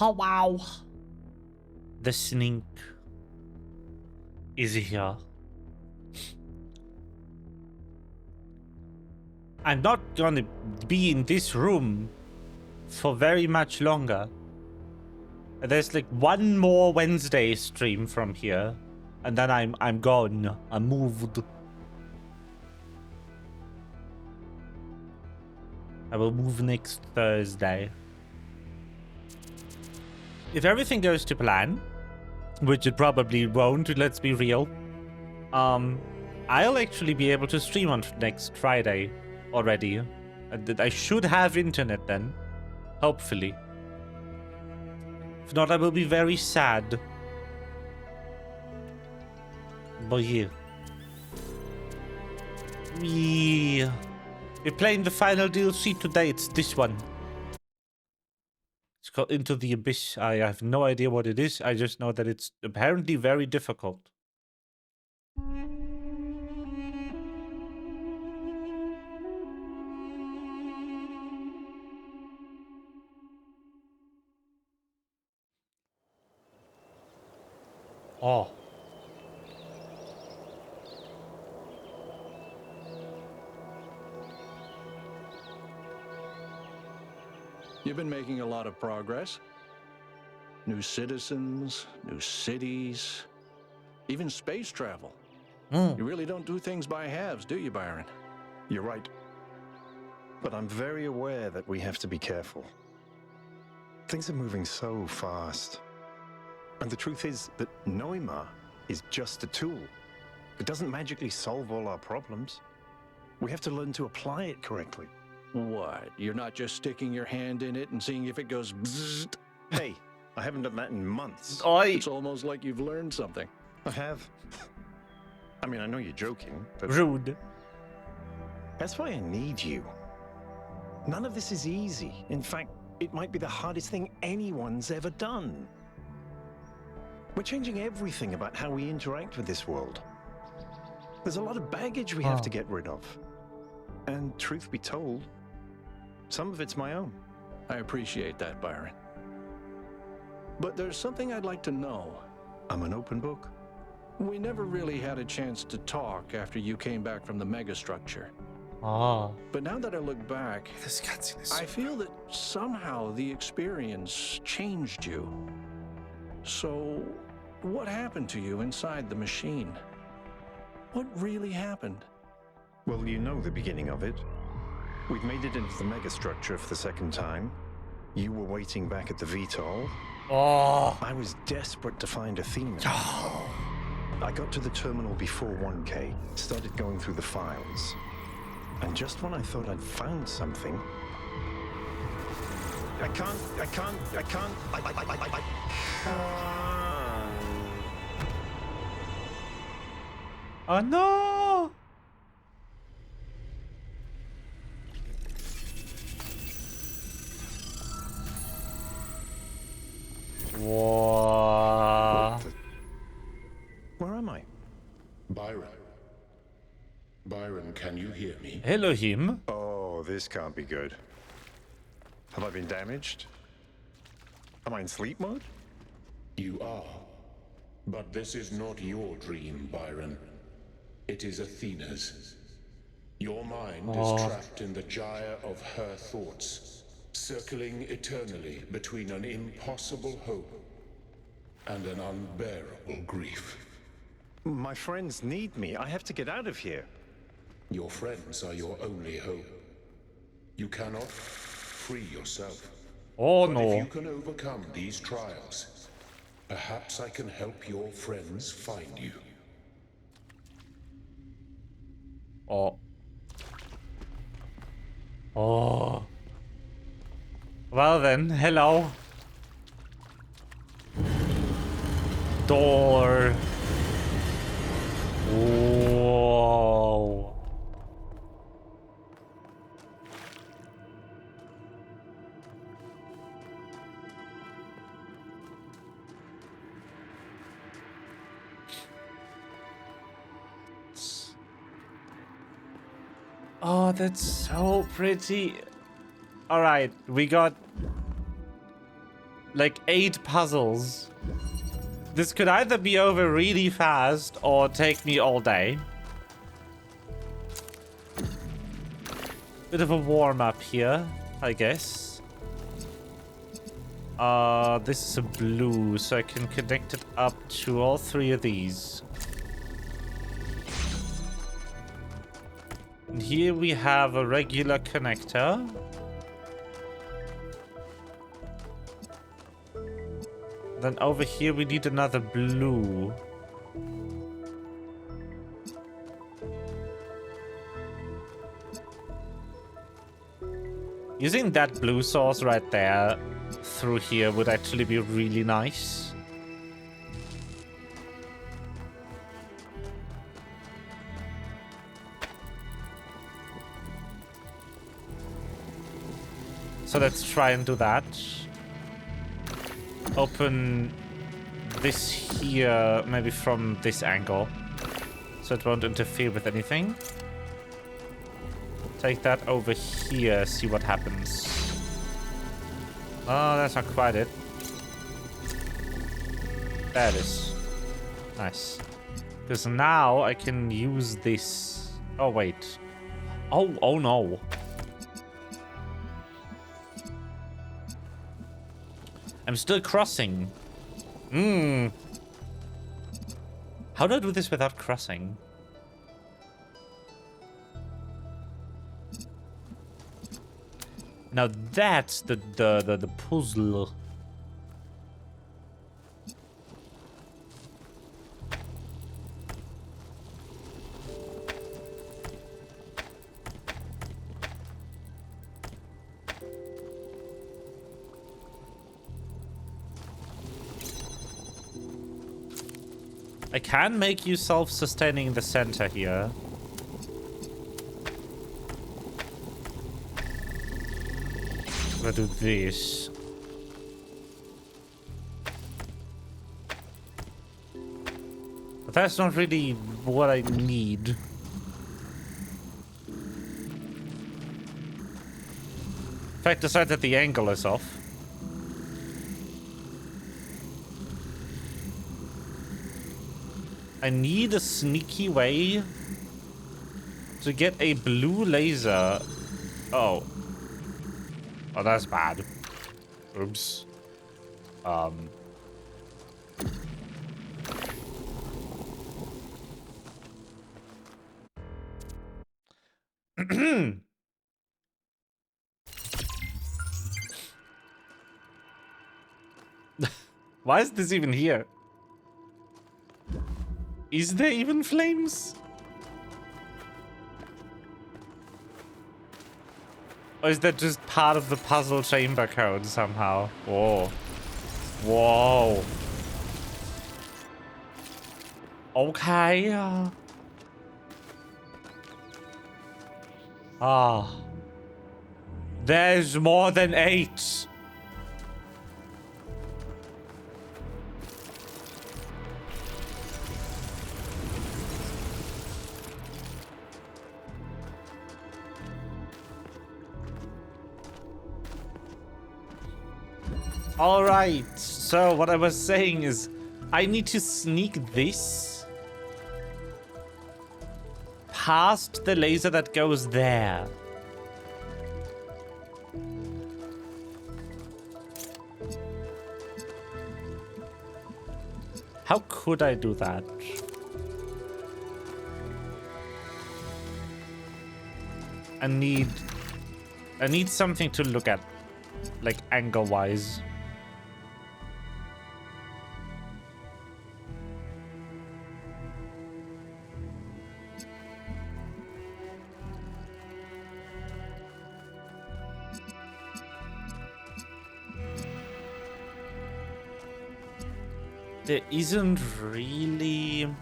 Oh, wow. The sneak is here. I'm not gonna be in this room for very much longer. There's like one more Wednesday stream from here, and then I'm gone. I'm moved. I will move next Thursday. If everything goes to plan, which it probably won't, let's be real, I'll actually be able to stream on next Friday already. I should have internet then, hopefully. If not, I will be very sad. But yeah. We're playing the final DLC today. It's this one. It's called Into the Abyss. I have no idea what it is. I just know that it's apparently very difficult. Oh. You've been making a lot of progress. New citizens, new cities, even space travel. You really don't do things by halves, do you, Byron? You're right. But I'm very aware that we have to be careful. Things are moving so fast. And the truth is that Neuma is just a tool. It doesn't magically solve all our problems. We have to learn to apply it correctly. What? You're not just sticking your hand in it and seeing if it goes bzzzt? Hey, I haven't done that in months. It's almost like you've learned something. I have. I mean, I know you're joking, but... Rude. That's why I need you. None of this is easy. In fact, it might be the hardest thing anyone's ever done. We're changing everything about how we interact with this world. There's a lot of baggage we have to get rid of. And truth be told, some of it's my own. I appreciate that, Byron. But there's something I'd like to know. I'm an open book. We never really had a chance to talk after you came back from the megastructure. But now that I look back, I feel that somehow the experience changed you. So, what happened to you inside the machine? What really happened? Well, you know the beginning of it. We'd made it into the megastructure for the second time. You were waiting back at the VTOL. I was desperate to find Athena. I got to the terminal before 1K, started going through the files. And just when I thought I'd found something... I can't... Oh no! Whoa. Where am I? Byron. Byron, can you hear me? Hello, him. Oh, this can't be good. Have I been damaged? Am I in sleep mode? You are. But this is not your dream, Byron. It is Athena's. Your mind is trapped in the gyre of her thoughts, circling eternally between an impossible hope and an unbearable grief. My friends need me. I have to get out of here. Your friends are your only hope. You cannot free yourself. Oh But if no. you can overcome these trials, perhaps I can help your friends find you. Oh. Oh. Well then, hello. Door. Whoa. Oh, that's so pretty. All right, we got like 8 puzzles. This could either be over really fast or take me all day. Bit of a warm-up here, I guess. This is a blue, so I can connect it up to all 3 of these. And here we have a regular connector. Then over here we need another blue. Using that blue source right there through here would actually be really nice. So let's try and do that. Open this here, maybe from this angle, so it won't interfere with anything. Take that over here, see what happens. Oh, that's not quite it. There it is. Nice. Because now I can use this. Oh, wait. Oh no. I'm still crossing. How do I do this without crossing? Now that's the puzzle. I can make you self-sustaining in the center here. I'm gonna do this. But that's not really what I need. In fact, aside that the angle is off. I need a sneaky way to get a blue laser. Oh. Oh, that's bad. Oops. Why is this even here? Is there even flames? Or is that just part of the puzzle chamber code somehow? Whoa. Whoa. Okay. There's more than 8. All right, so what I was saying is I need to sneak this past the laser that goes there. How could I do that? I need something to look at, like angle-wise. There isn't really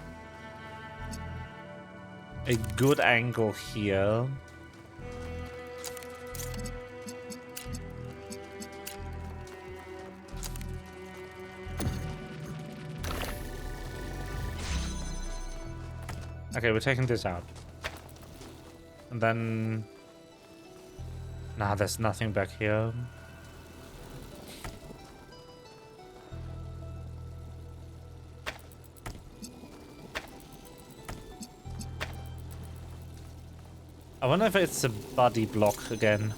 a good angle here. Okay, we're taking this out. And then... Nah, there's nothing back here. I wonder if it's a body block again.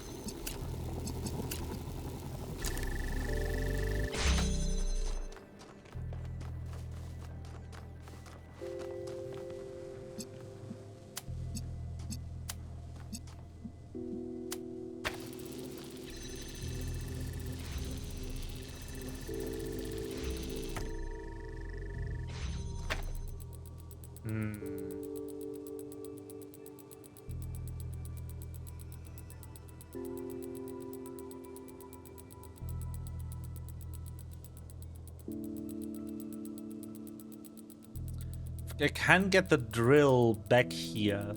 I can get the drill back here.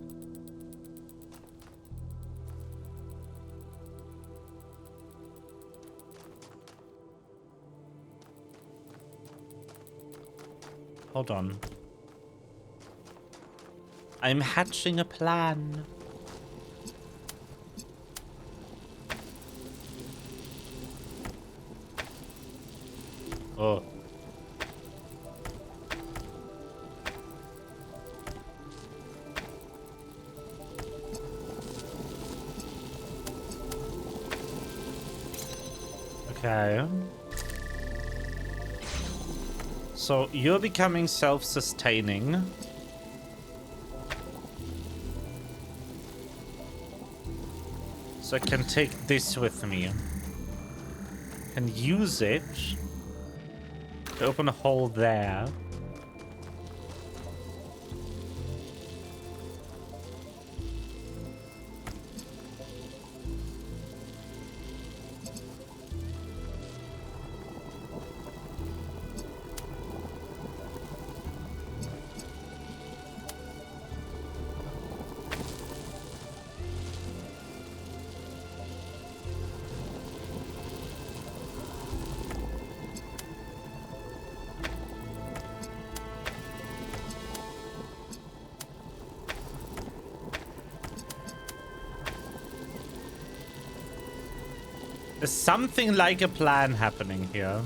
Hold on. I'm hatching a plan. Oh. Okay. So you're becoming self-sustaining. So I can take this with me. And use it to open a hole there. There's something like a plan happening here.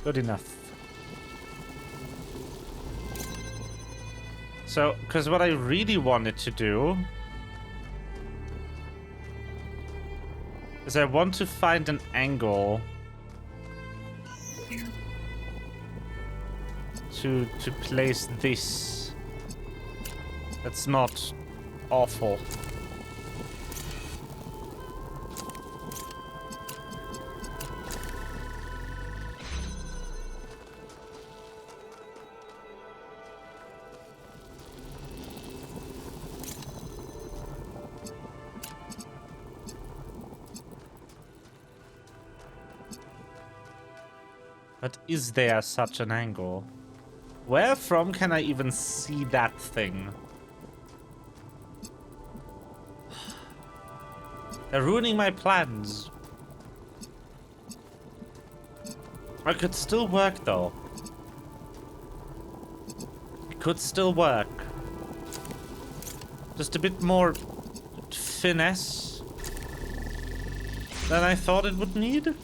Good enough. So, because what I really wanted to do is I want to find an angle to place this. That's not awful. But is there such an angle? Where from can I even see that thing? They're ruining my plans. I could still work though. It could still work. Just a bit more finesse than I thought it would need.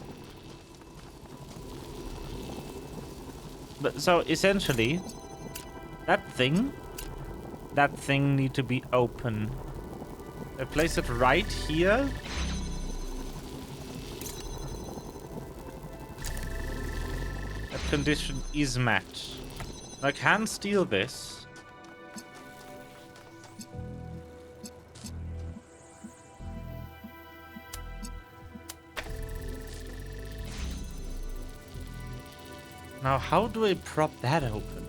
But so essentially, that thing need to be open. I place it right here. That condition is met. I can steal this. Now, how do I prop that open?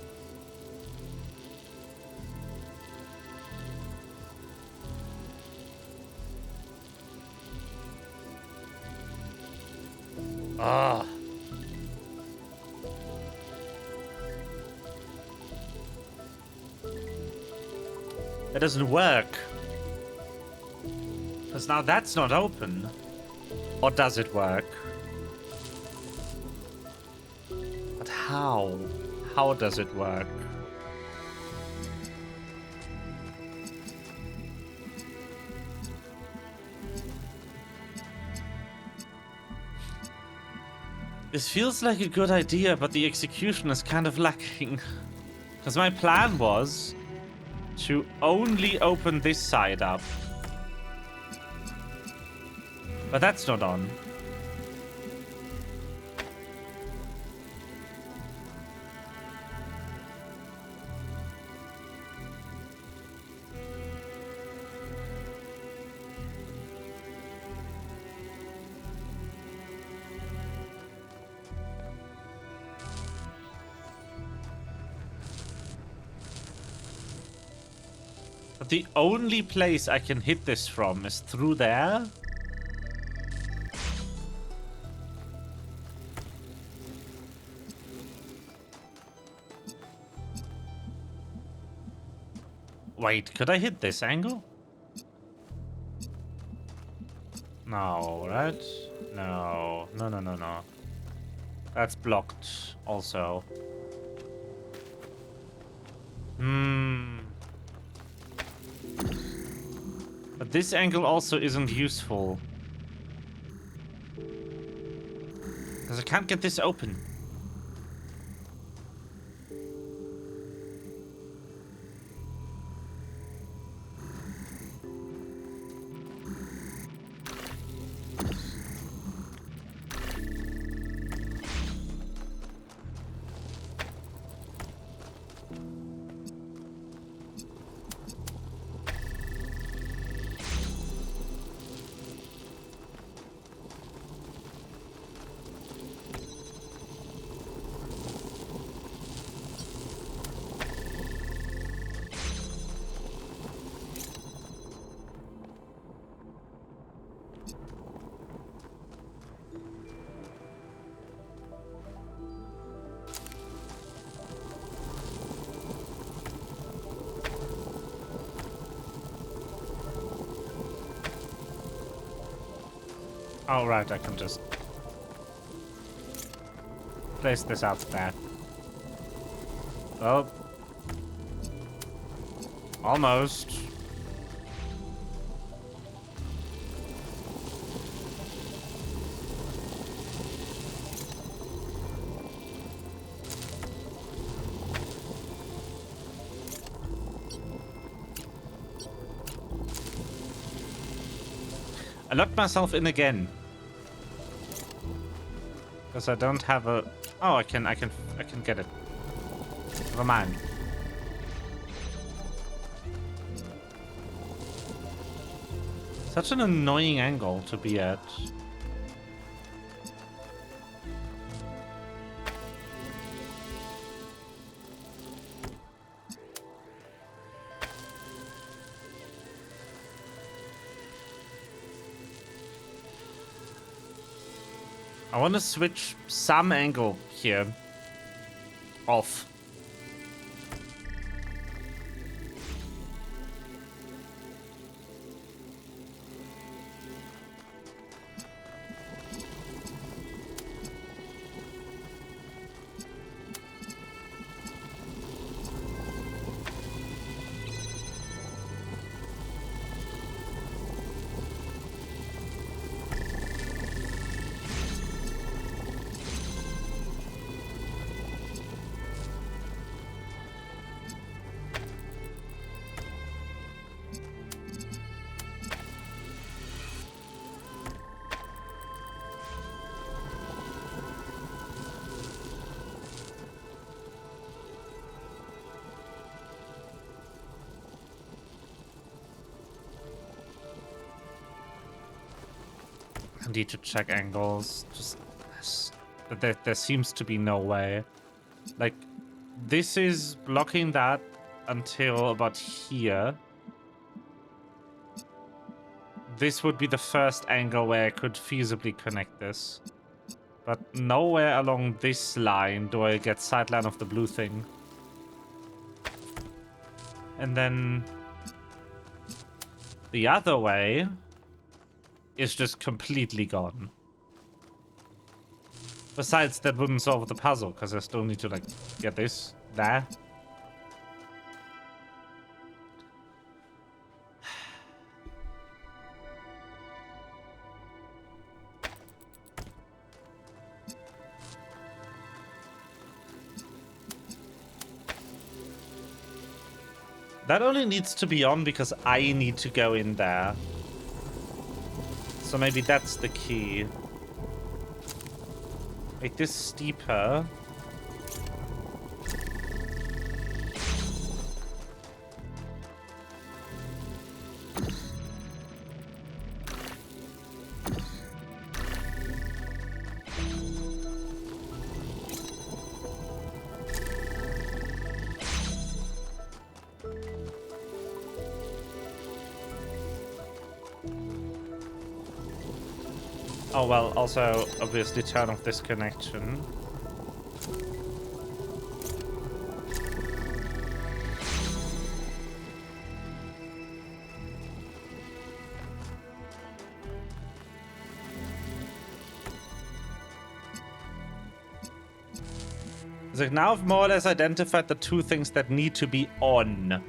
Ah. That doesn't work. Because now that's not open. Or does it work? But how? How does it work? This feels like a good idea, but the execution is kind of lacking. Because my plan was to only open this side up. But that's not on. But the only place I can hit this from is through there. Wait, could I hit this angle? No, right? No. No, no, no, no. That's blocked also. But this angle also isn't useful. Because I can't get this open. Oh, right, I can just place this out there. Oh. Almost. I locked myself in again. Because I don't have a... Oh, I can get it. Never mind. Such an annoying angle to be at. I want to switch some angle here off. I need to check angles. Just there seems to be no way. Like, this is blocking that until about here. This would be the first angle where I could feasibly connect this. But nowhere along this line do I get sightline of the blue thing. And then the other way is just completely gone. Besides, that wouldn't solve the puzzle, because I still need to, like, get this there. That only needs to be on because I need to go in there. So maybe that's the key. Make this steeper. Oh, well, also, obviously, turn off this connection. It's like, now I've more or less identified the two things that need to be on.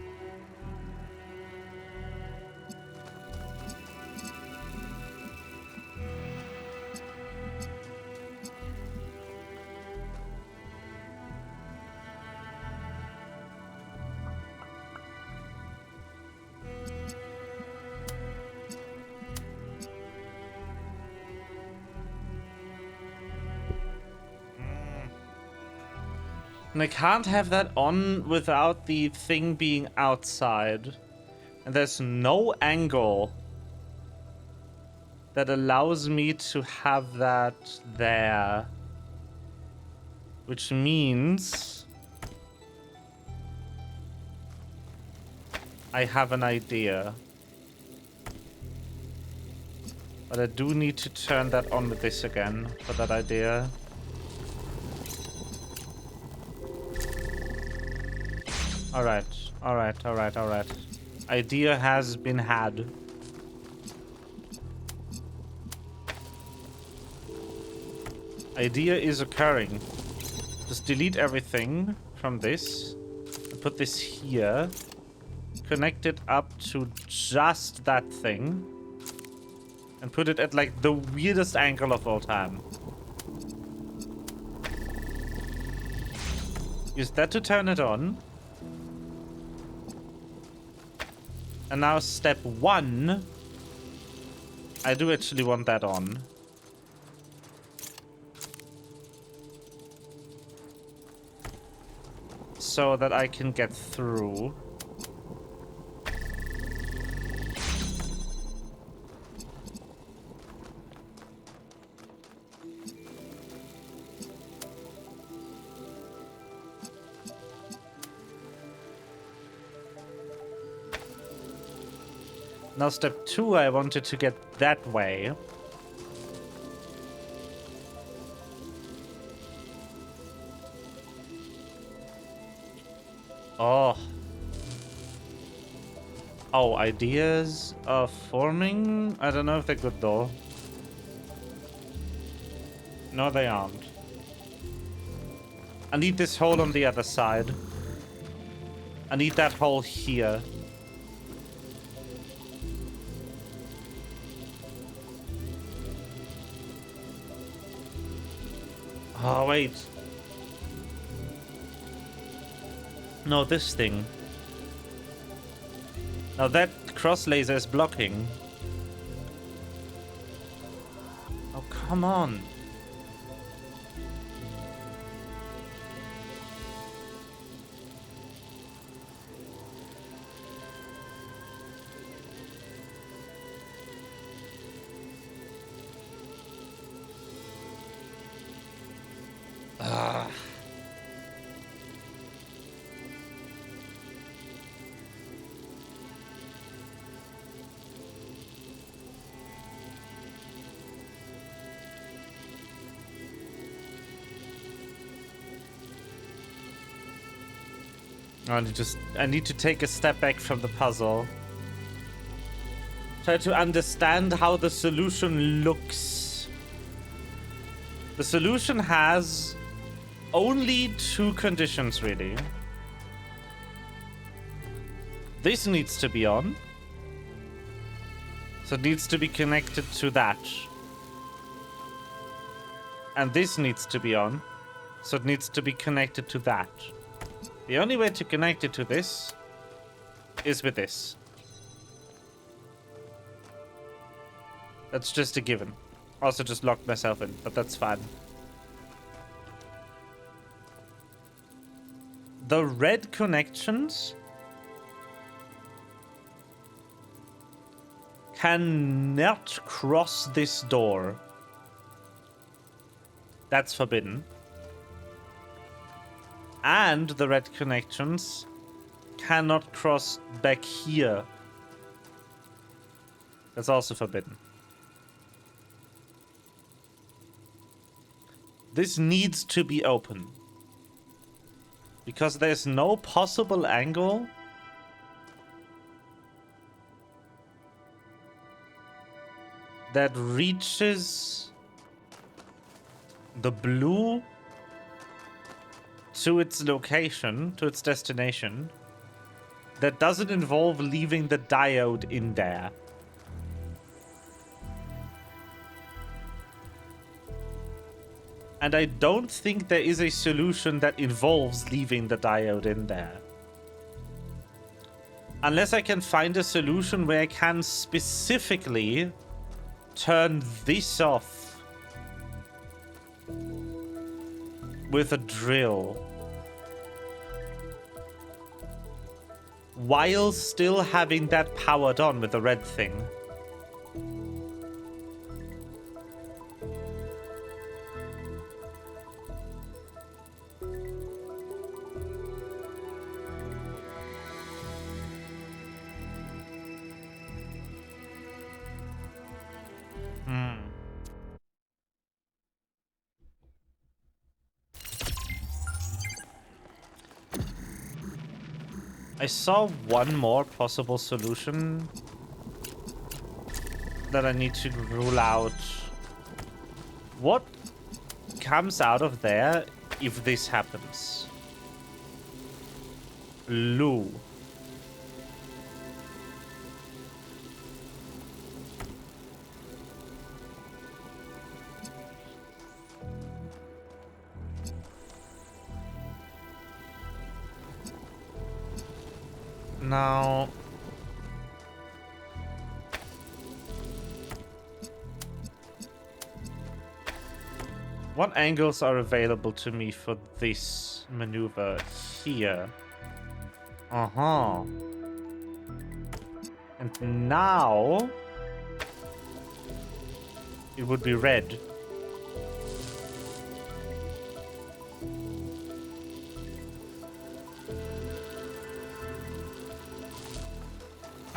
And I can't have that on without the thing being outside. And there's no angle that allows me to have that there. Which means I have an idea. But I do need to turn that on with this again for that idea. Alright, alright, alright, alright. Idea has been had. Idea is occurring. Just delete everything from this. And put this here. Connect it up to just that thing. And put it at like the weirdest angle of all time. Use that to turn it on. And now step 1. I do actually want that on. So that I can get through. Now step 2, I wanted to get that way. Oh. Oh, ideas are forming? I don't know if they're good though. No, they aren't. I need this hole on the other side. I need that hole here. Oh, wait. No, this thing. Now that cross laser is blocking. Oh, come on. I need to take a step back from the puzzle. Try to understand how the solution looks. The solution has only 2 conditions, really. This needs to be on. So it needs to be connected to that. And this needs to be on. So it needs to be connected to that. The only way to connect it to this is with this. That's just a given. Also just locked myself in, but that's fine. The red connections cannot cross this door. That's forbidden. And the red connections cannot cross back here. That's also forbidden. This needs to be open. Because there's no possible angle that reaches the blue to its location, to its destination, that doesn't involve leaving the diode in there. And I don't think there is a solution that involves leaving the diode in there. Unless I can find a solution where I can specifically turn this off with a drill while still having that powered on with the red thing. I saw one more possible solution that I need to rule out. What comes out of there if this happens? Lou. Now, what angles are available to me for this maneuver here? Uh-huh. And now it would be red.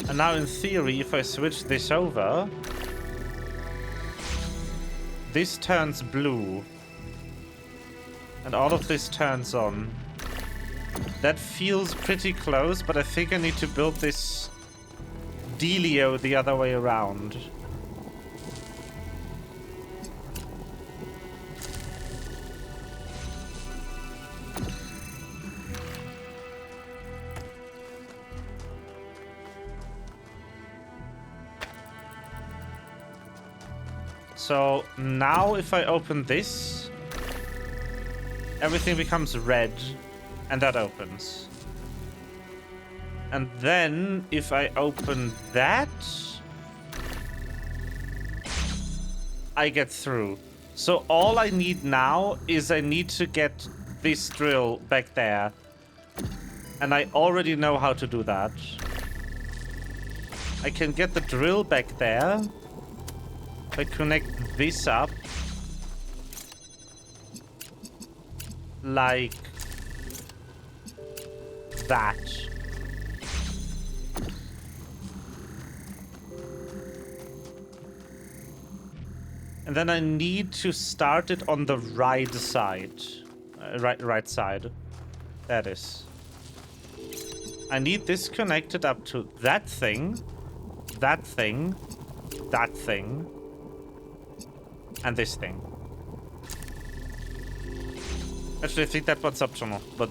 And now, in theory, if I switch this over, this turns blue. And all of this turns on. That feels pretty close, but I think I need to build this dealio the other way around. So now if I open this, everything becomes red, and that opens. And then if I open that, I get through. So all I need now is I need to get this drill back there. And I already know how to do that. I can get the drill back there. I connect this up like that. And then I need to start it on the right side. Right side. That is. I need this connected up to that thing, that thing, that thing. And this thing. Actually, I think that one's optional, but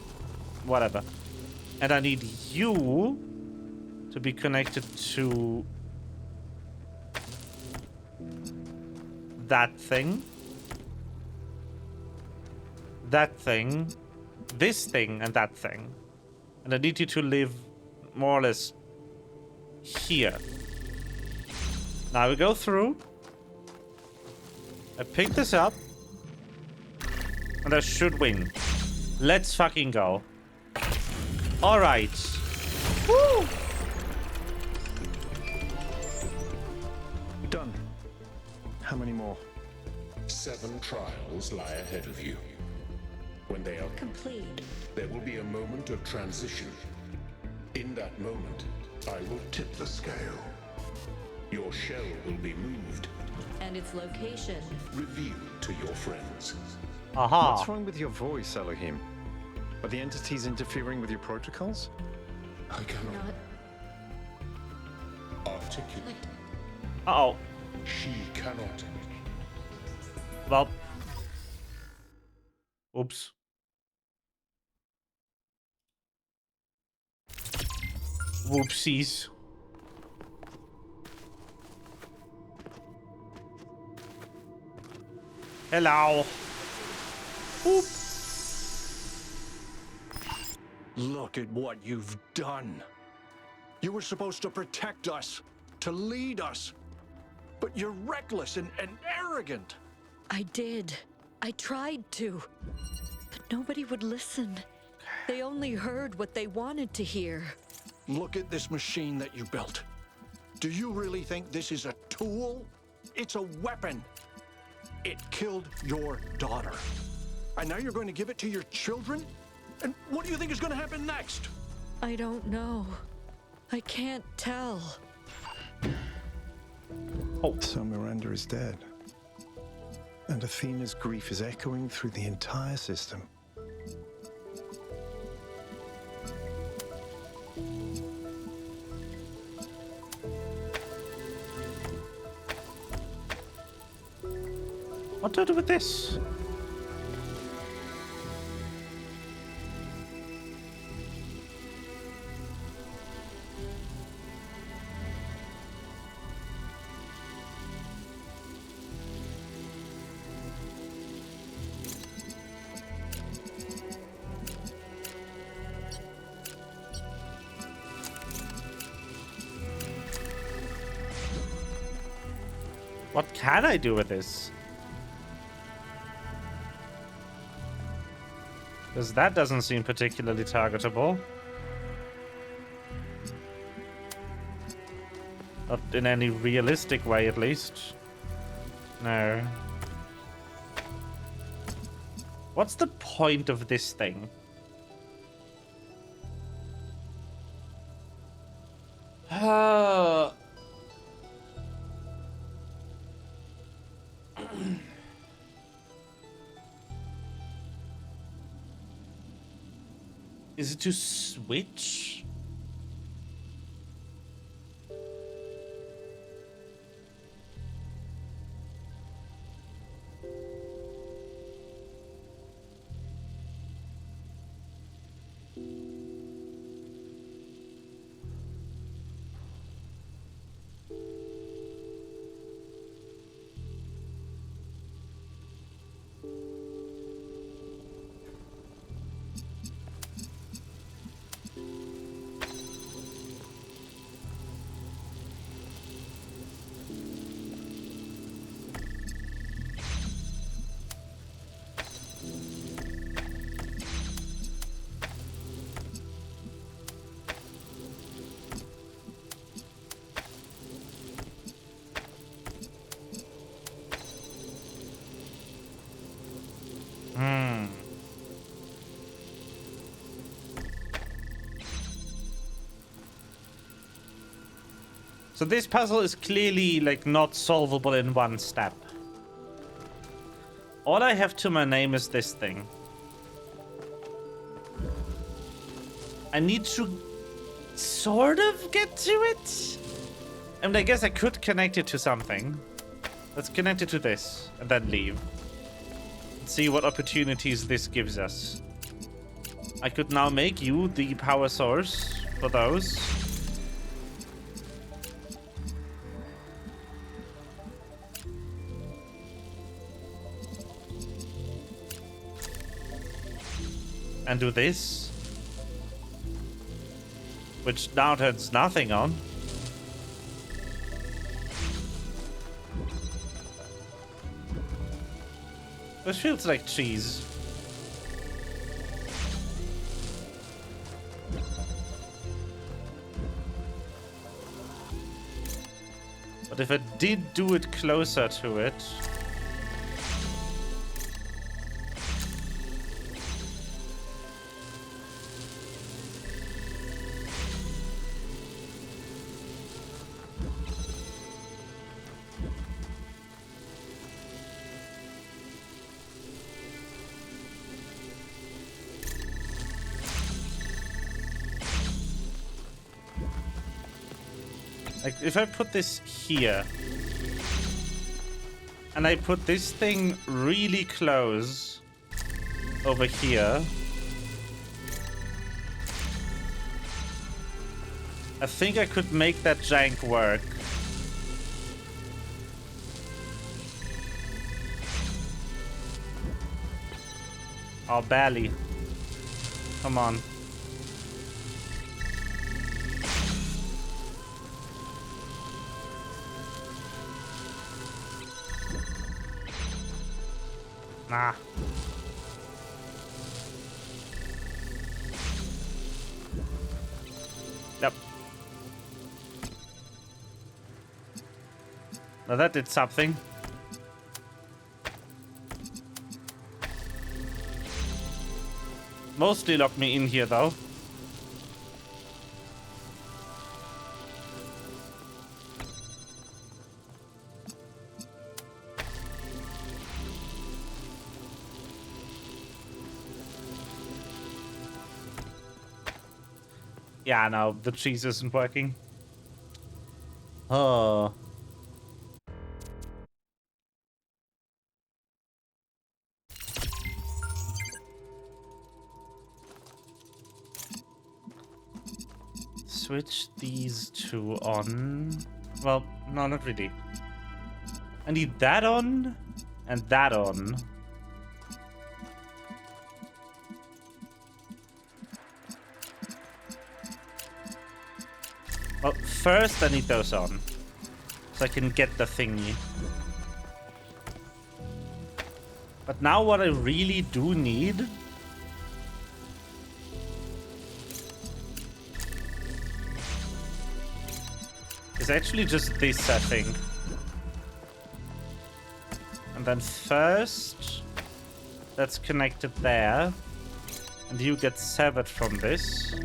whatever. And I need you to be connected to that thing, this thing, and that thing. And I need you to live more or less here. Now we go through. I pick this up. And I should win. Let's fucking go. Alright. Woo! Done. How many more? 7 trials lie ahead of you. When they are Complete. there will be a moment of transition. In that moment, I will tip the scale. Your shell will be moved, And its location. revealed to your friends. Aha. What's wrong with your voice, Elohim? Are the entities interfering with your protocols? I cannot Not articulate. Uh-oh. She cannot. Well. Oops. Whoopsies. Hello. Oop. Look at what you've done. You were supposed to protect us, to lead us. But you're reckless and arrogant. I did. I tried to. But nobody would listen. They only heard what they wanted to hear. Look at this machine that you built. Do you really think this is a tool? It's a weapon. It killed your daughter. And now you're going to give it to your children? And what do you think is going to happen next? I don't know. I can't tell. So Miranda is dead. And Athena's grief is echoing through the entire system. What do I do with this? What can I do with this? Because that doesn't seem particularly targetable. Not in any realistic way, at least. No. What's the point of this thing? Is it to switch? So this puzzle is clearly, like, not solvable in one step. All I have to my name is this thing. I need to sort of get to it. And I guess I could connect it to something. Let's connect it to this and then leave. Let's see what opportunities this gives us. I could now make you the power source for those. And do this. Which now turns nothing on. This feels like cheese. But if I did do it closer to it... Like, if I put this here, and I put this thing really close over here, I think I could make that jank work. Oh, barely. Come on. Nah. Yep. Now that did something. Mostly locked me in here though. Yeah, no, the cheese isn't working. Oh. Switch these two on. Well, no, not really. I need that on and that on. Well, first I need those on, so I can get the thingy. But now what I really do need is actually just this, I think. And then first, that's connected there. And you get severed from this.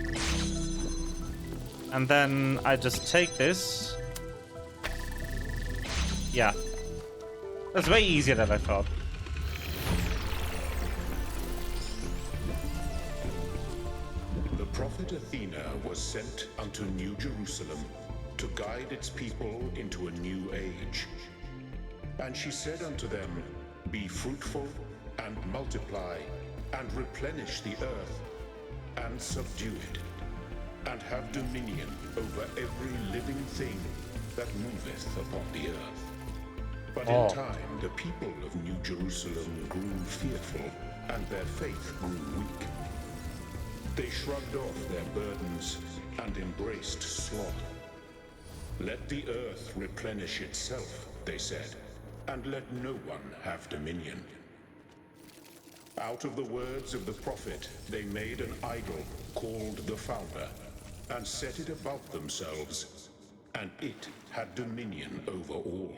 And then I just take this. Yeah. That's way easier than I thought. The prophet Athena was sent unto New Jerusalem to guide its people into a new age. And she said unto them, Be fruitful and multiply and replenish the earth and subdue it, and have dominion over every living thing that moveth upon the earth. But in time the people of New Jerusalem grew fearful, and their faith grew weak. They shrugged off their burdens and embraced sloth. Let the earth replenish itself, they said, and let no one have dominion. Out of the words of the prophet, they made an idol called the Founder, and set it above themselves, and it had dominion over all.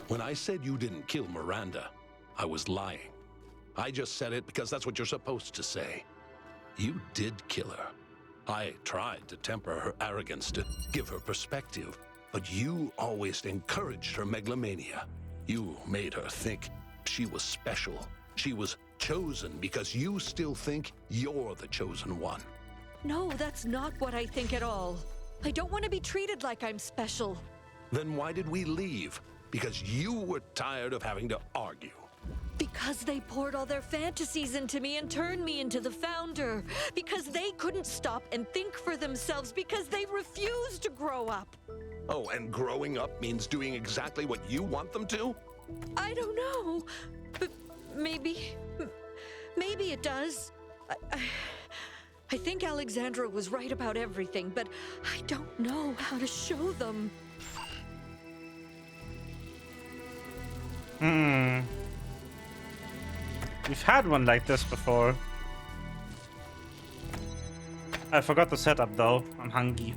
When I said you didn't kill Miranda, I was lying. I just said it because that's what you're supposed to say. You did kill her. I tried to temper her arrogance, to give her perspective, but you always encouraged her megalomania. You made her think she was special. She was chosen because you still think you're the chosen one. No, that's not what I think at all. I don't want to be treated like I'm special. Then why did we leave? Because you were tired of having to argue. Because they poured all their fantasies into me and turned me into the Founder. Because they couldn't stop and think for themselves. Because they refused to grow up. Oh, and growing up means doing exactly what you want them to? I don't know. But maybe it does. I think Alexandra was right about everything, but I don't know how to show them. We've had one like this before. I forgot the setup though. I'm hungry.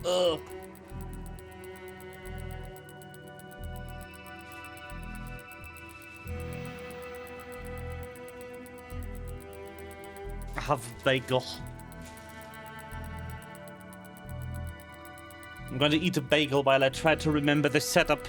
Ugh. I have a bagel. I'm going to eat a bagel while I try to remember the setup.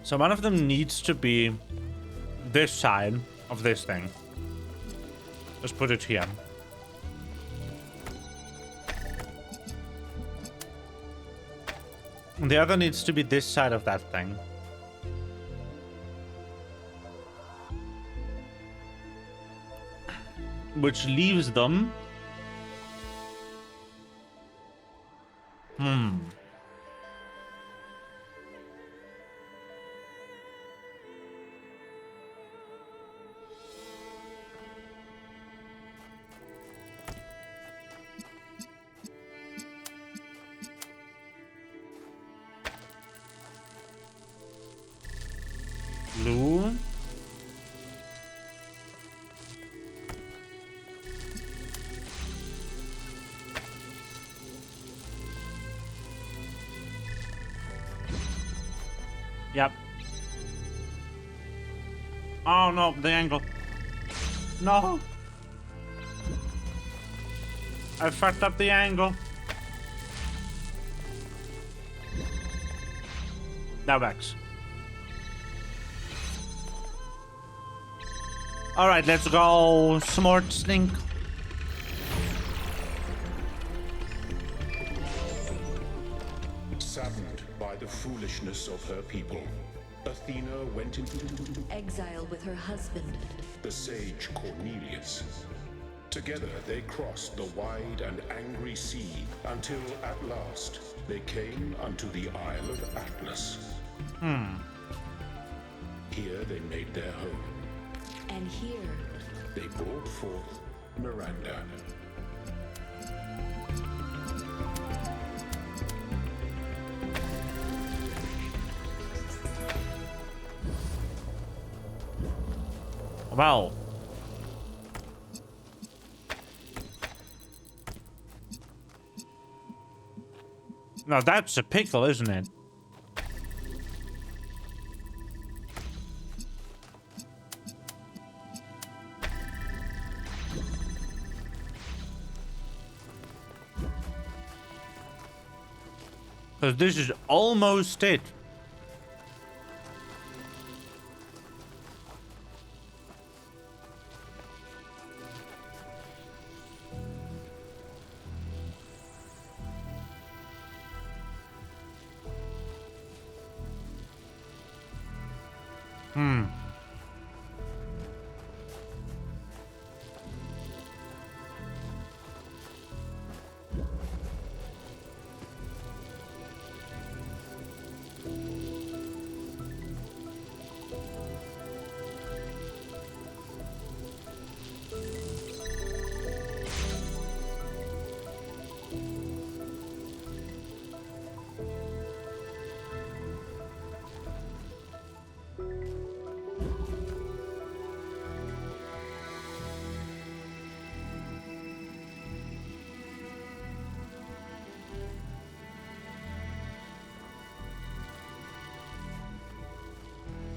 So one of them needs to be this side of this thing. Let's put it here. And the other needs to be this side of that thing. Which leaves them... Blue. Yep. Oh no, the angle. No. I fucked up the angle. That works. Alright, let's go. Smart Slink. Saddened by the foolishness of her people, Athena went into Exile with her husband. the sage Cornelius. Together they crossed the wide and angry sea until at last they came unto the Isle of Atlas. Here they made their home. And here, They brought forth Miranda. Now that's a pickle, isn't it? Because this is almost it.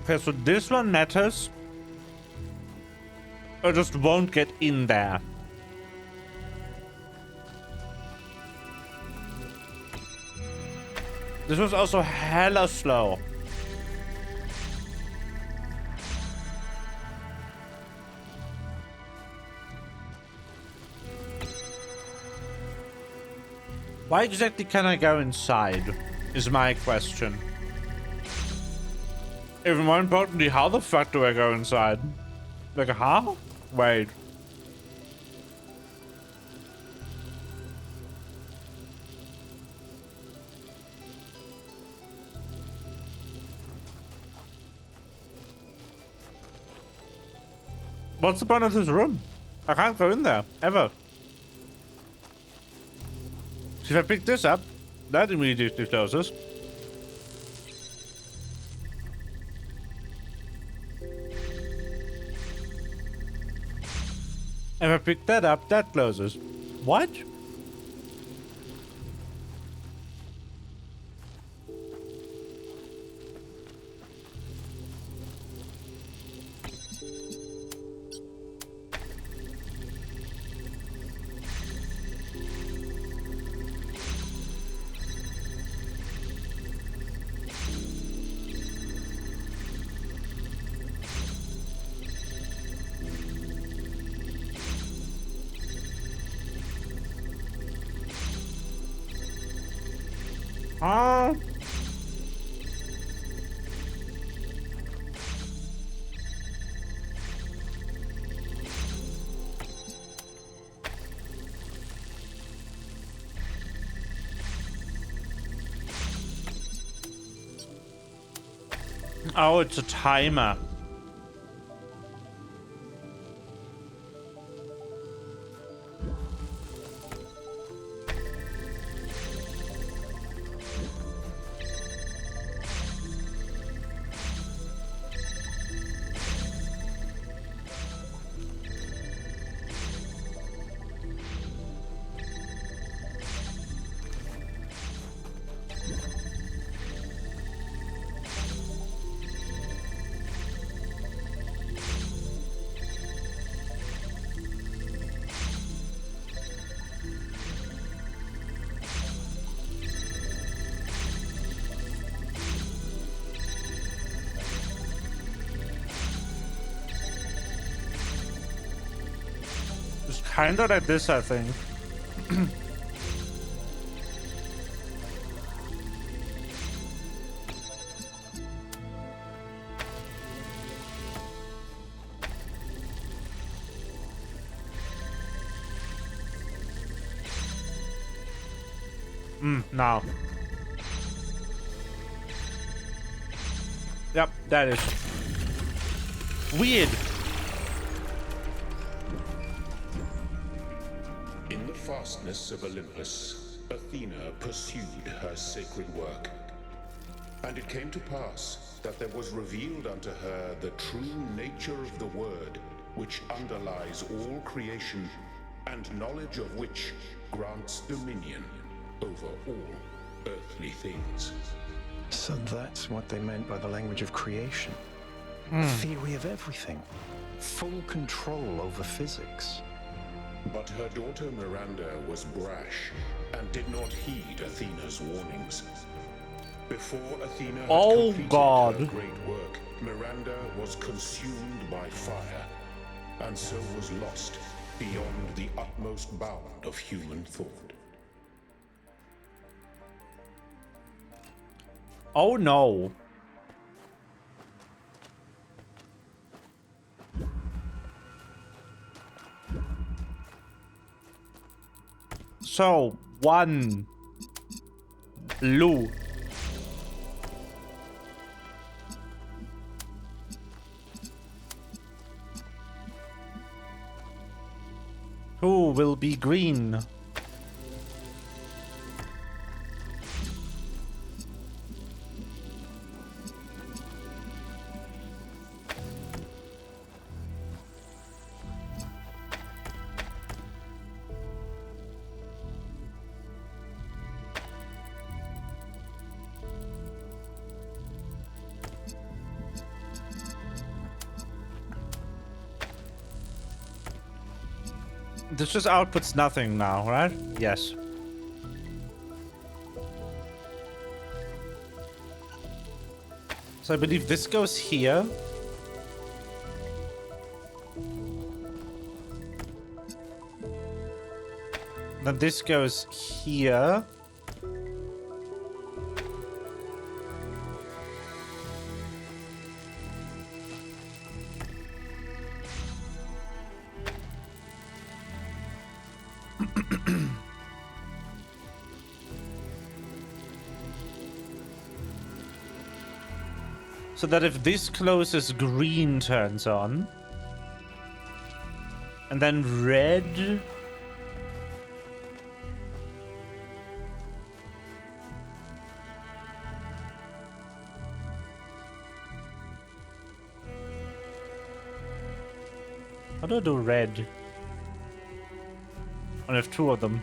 Okay, so this one matters. I just won't get in there. This was also hella slow. Why exactly can I go inside? Is my question. Even more importantly, how the fuck do I go inside? Like, how? Wait. What's the point of this room? I can't go in there, ever. So if I pick this up, that immediately closes. If I pick that up, that closes. What? Oh, it's a timer. Kind of like this, I think. Now. Yep, that is weird. In the fastness of Olympus, Athena pursued her sacred work. And it came to pass that there was revealed unto her the true nature of the Word, which underlies all creation, and knowledge of which grants dominion over all. earthly things. So that's what they meant by the language of creation. Theory of everything. Full control over physics. But her daughter Miranda was brash and did not heed Athena's warnings. Before Athena had completed her great work, Miranda was consumed by fire, and so was lost beyond the utmost bound of human thought. Oh no. So, one blue. Who will be green? This just outputs nothing now, right? Yes. So I believe this goes here. Then this goes here. So that if this closes, green turns on. And then red. How do I do red? I have two of them.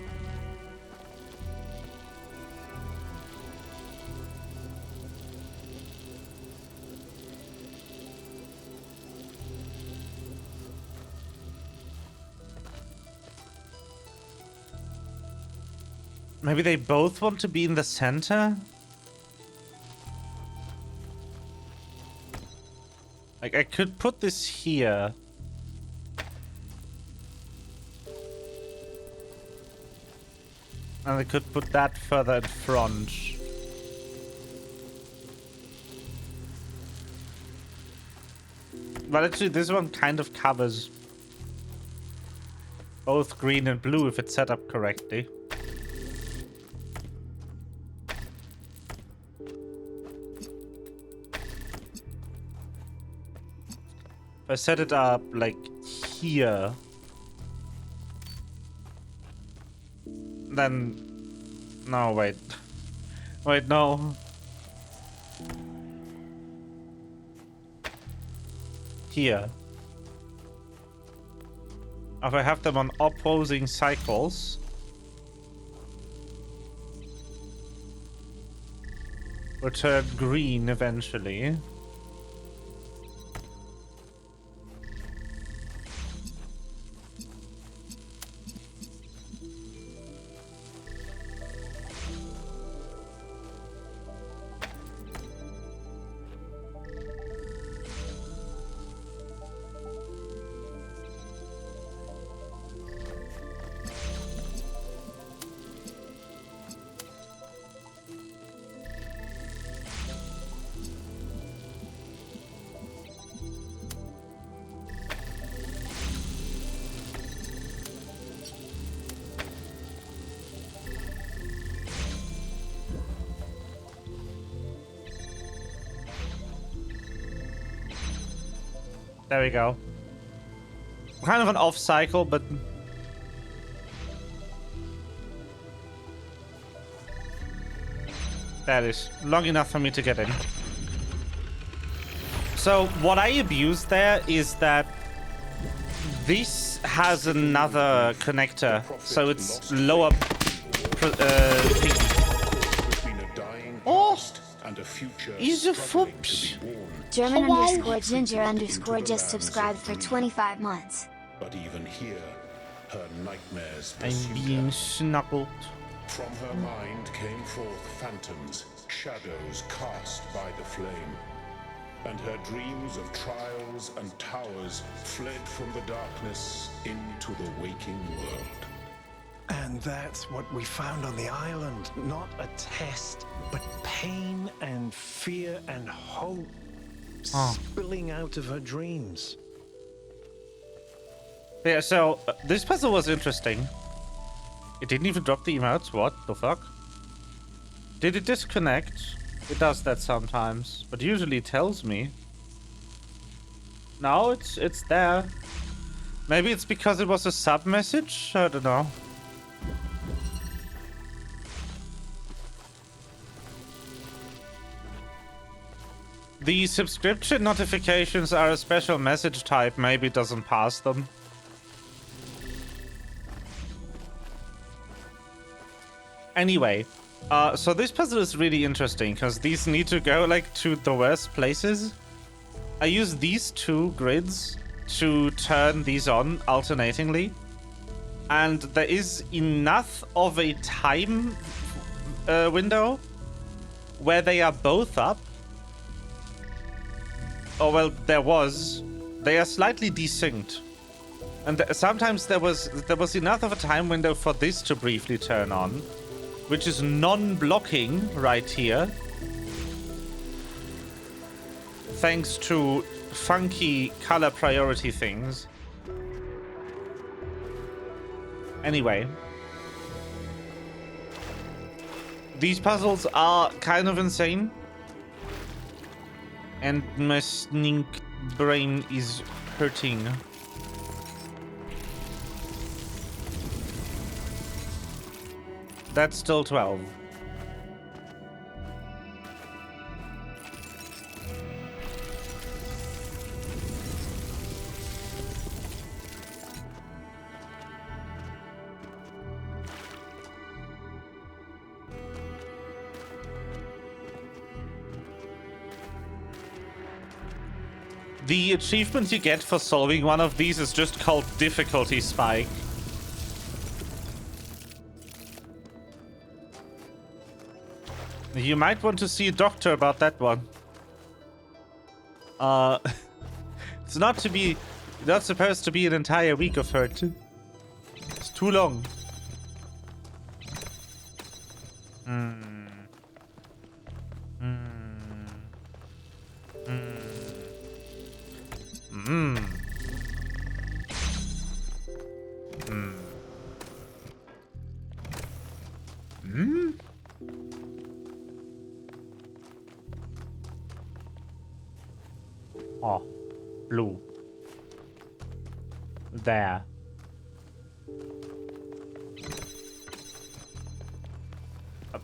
Maybe they both want to be in the center? Like, I could put this here. And I could put that further in front. But actually, this one kind of covers both green and blue if it's set up correctly. If I set it up like here, then no, wait. Wait, no. Here. If I have them on opposing cycles, will turn green eventually. There we go. Kind of an off cycle, but that is long enough for me to get in. So what I abused there is that this has another connector, so it's lower and a future He's a struggling fox. to be born. German Hello. underscore ginger underscore Into the just lands subscribed of for the 25 months. But even here, her nightmares I'm pursued being her. snuggled. From her mind came forth phantoms, shadows cast by the flame. And her dreams of trials and towers fled from the darkness into the waking world. And that's what we found on the island. Not a test, but pain and fear and hope spilling out of her dreams. Yeah, so this puzzle was interesting. It didn't even drop the emotes. What the fuck? Did it disconnect? It does that sometimes, but usually it tells me. No, it's there. Maybe it's because it was a sub message? I don't know. The subscription notifications are a special message type. Maybe it doesn't pass them. Anyway, so this puzzle is really interesting because these need to go like to the worst places. I use these two grids to turn these on alternatingly, and there is enough of a time window where they are both up. Oh well, there was. They are slightly desynced, and sometimes there was enough of a time window for this to briefly turn on, which is non-blocking right here, thanks to funky color priority things. Anyway, these puzzles are kind of insane, and my snink brain is hurting. That's still 12. The achievement you get for solving one of these is just called Difficulty Spike. You might want to see a doctor about that one. It's not supposed to be an entire week of hurt. It's too long. Oh, blue. There.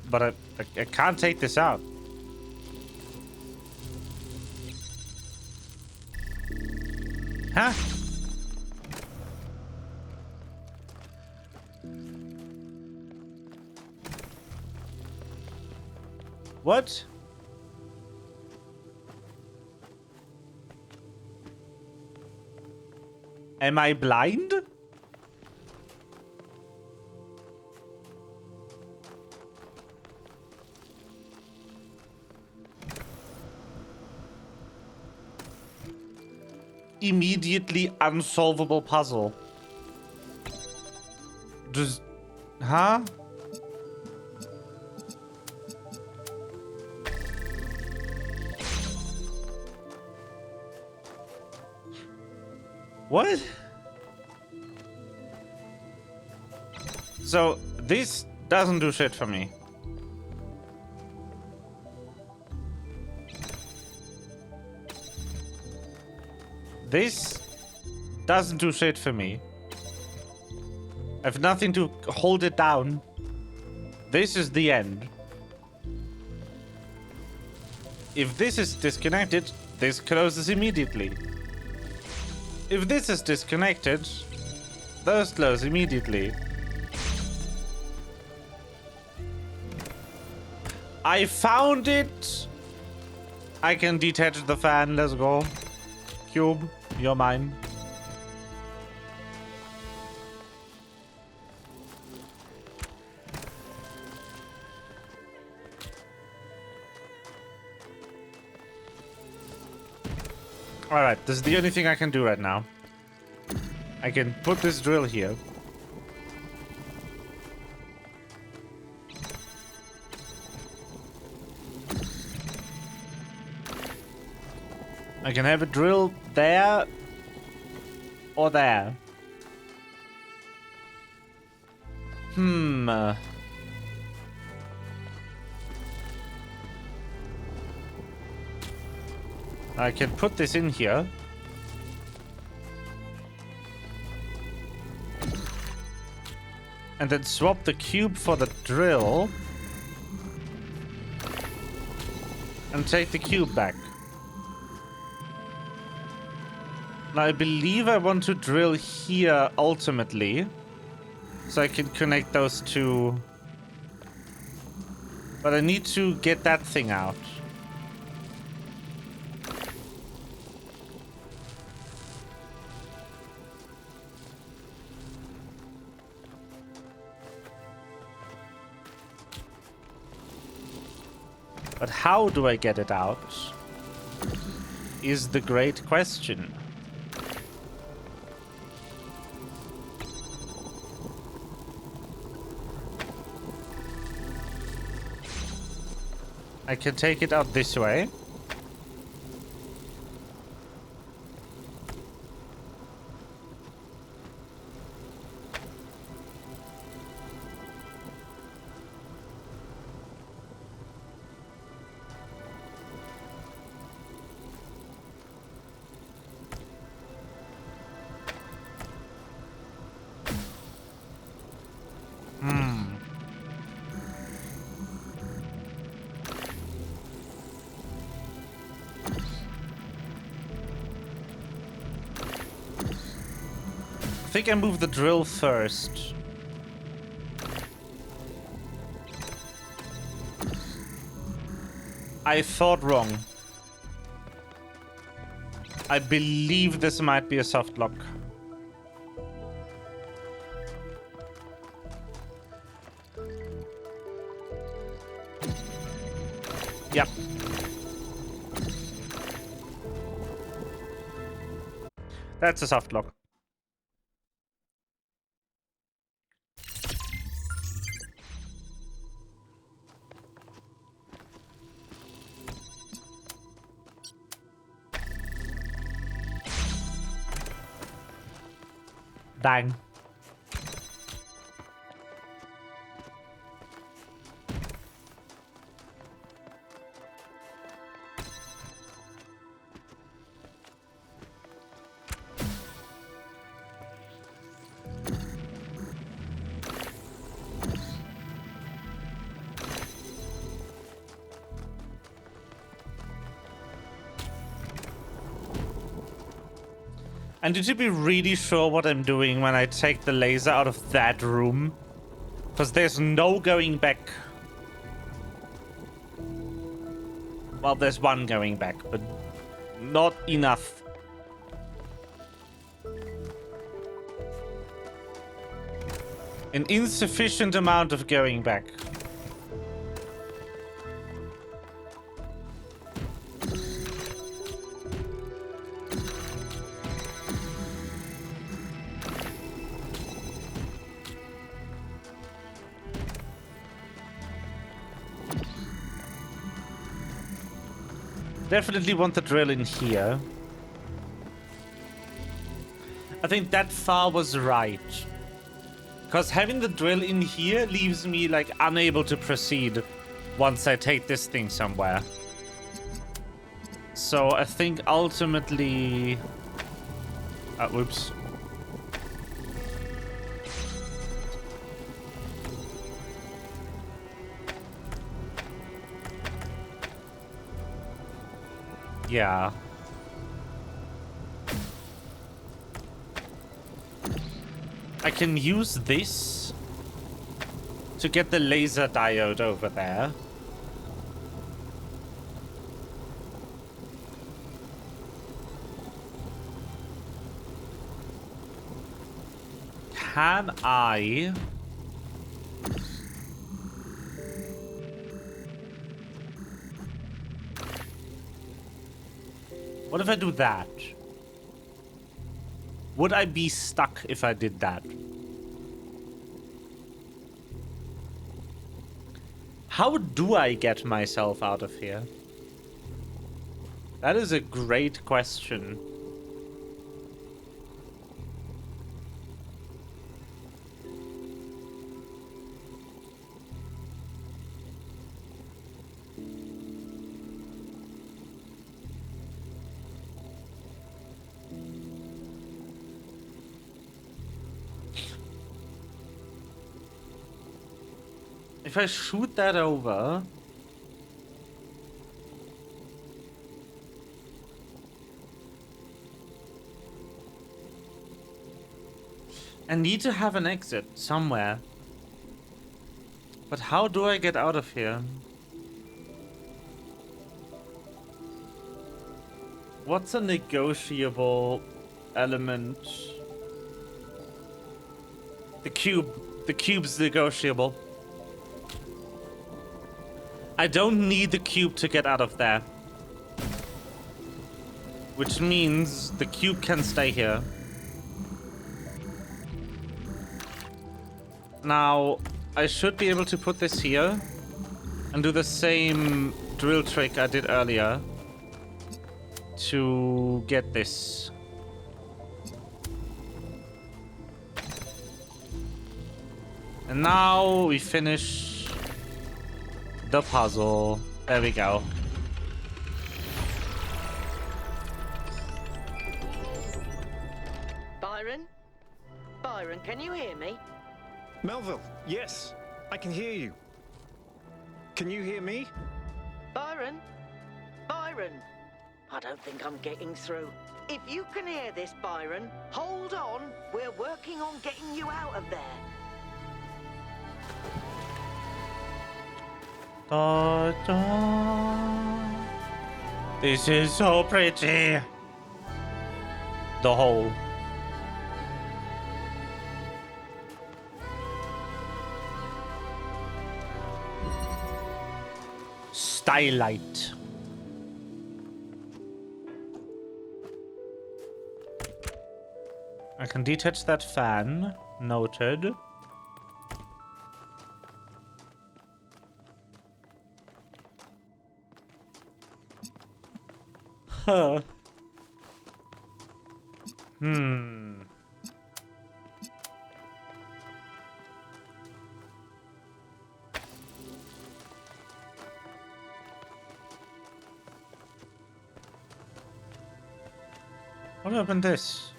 But I can't take this out. Huh? What? Am I blind? Immediately unsolvable puzzle. Just... Huh? What? So, this doesn't do shit for me. This doesn't do shit for me. I have nothing to hold it down. This is the end. If this is disconnected, this closes immediately. If this is disconnected, those close immediately. I found it I can detach the fan. Let's go. Cube, you're mine. Alright, this is the only thing I can do right now. I can put this drill here. I can have a drill there or there. I can put this in here. And then swap the cube for the drill. And take the cube back. Now, I believe I want to drill here ultimately. So I can connect those two. But I need to get that thing out. But how do I get it out? Is the great question. I can take it out this way. I think I move the drill first. I thought wrong. I believe this might be a soft lock. Yep. That's a soft lock. Bang. I need to be really sure what I'm doing when I take the laser out of that room. Because there's no going back. Well, there's one going back, but not enough. An insufficient amount of going back. Definitely want the drill in here. I think that far was right. Because having the drill in here leaves me, like, unable to proceed once I take this thing somewhere. So I think ultimately... whoops. Yeah. I can use this to get the laser diode over there. can I... What if I do that? Would I be stuck if I did that? How do I get myself out of here? That is a great question. If I shoot that over... I need to have an exit somewhere. But how do I get out of here? What's a negotiable element? The cube. The cube's negotiable. I don't need the cube to get out of there. Which means the cube can stay here. Now, I should be able to put this here and do the same drill trick I did earlier to get this. And now we finish the puzzle. There we go. Byron? Byron, can you hear me? Melville, yes, I can hear you. Can you hear me? Byron? Byron? I don't think I'm getting through. If you can hear this, Byron, hold on. We're working on getting you out of there. Da, da. This is so pretty. The hole. Stylight. I can detach that fan. Noted. Huh. What opened this?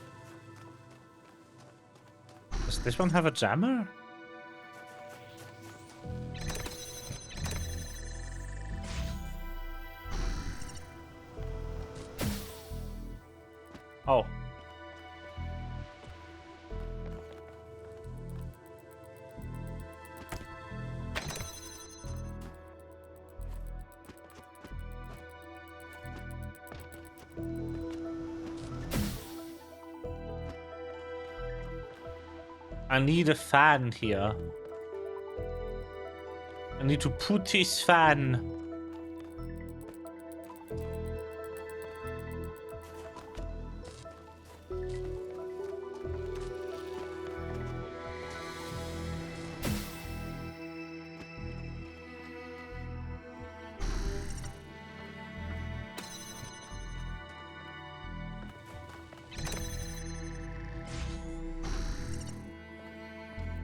Does this one have a jammer? Oh. I need a fan here. I need to put this fan.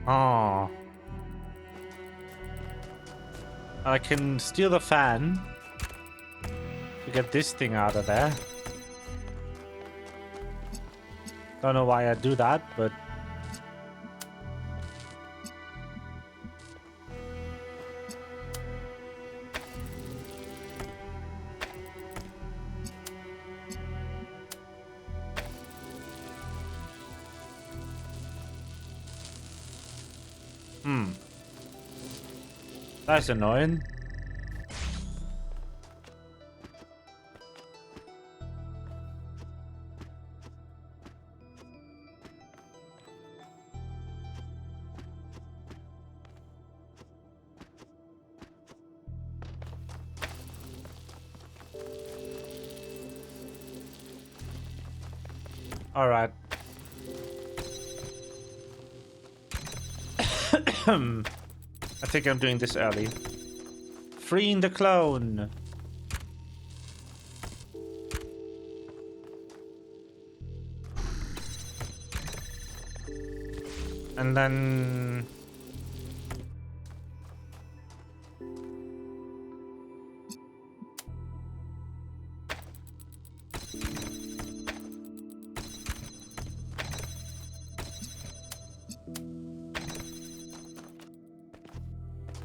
Oh. I can steal the fan to get this thing out of there. Don't know why I do that, but... That's annoying. All right. I think I'm doing this early. Freeing the clone. And then...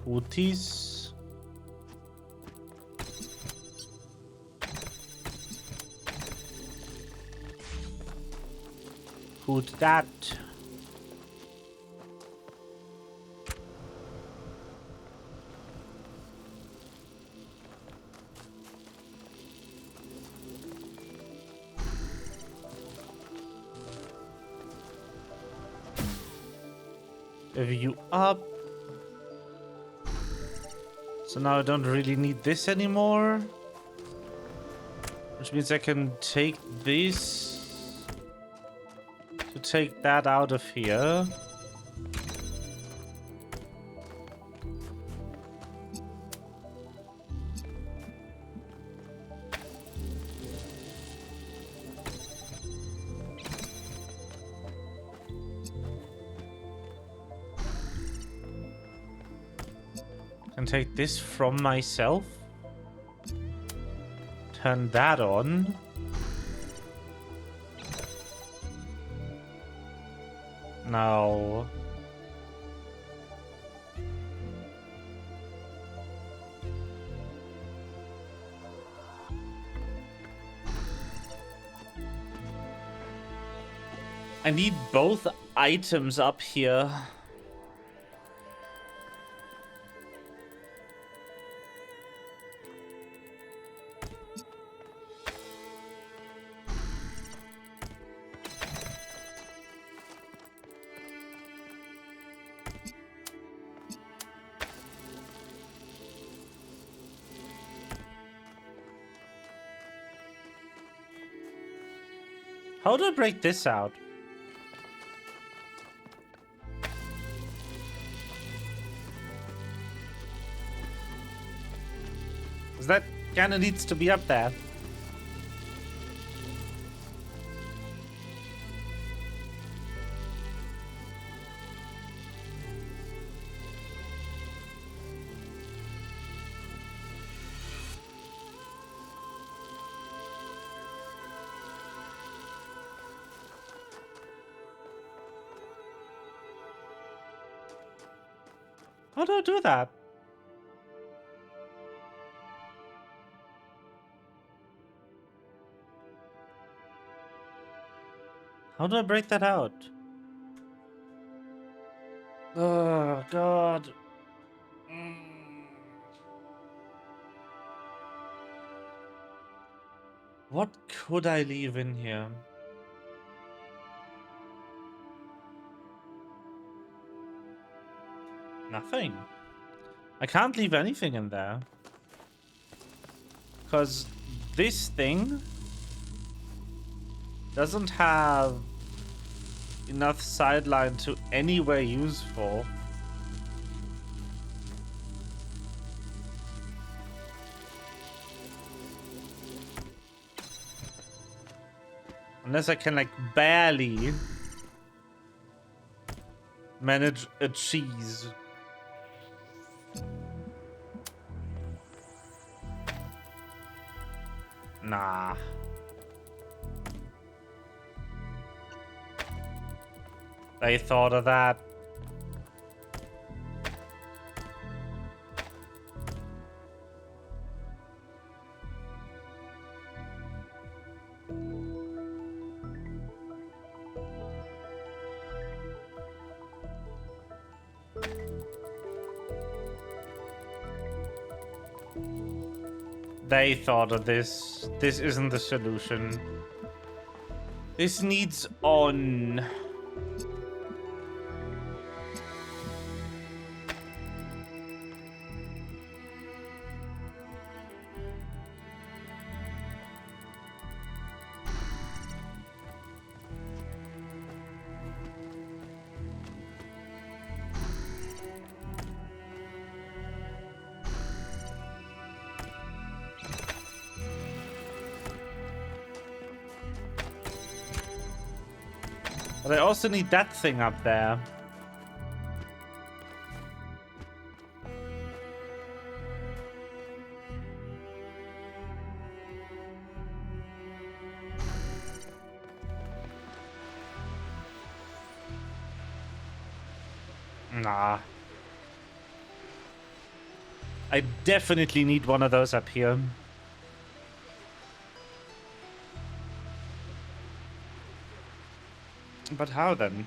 Booties. Put that. Review up. So now I don't really need this anymore. Which means I can take this to take that out of here. Can take this from myself. Turn that on. Now. I need both items up here. How do I break this out? Because that kind of needs to be up there. How do I do that? How do I break that out? Oh, God. What could I leave in here? Nothing. I can't leave anything in there. Because this thing doesn't have enough sideline to anywhere useful. Unless I can, like, barely manage a cheese. Nah. They thought of that. They thought of this. This isn't the solution. This needs on. But I also need that thing up there. Nah. I definitely need one of those up here. But how then?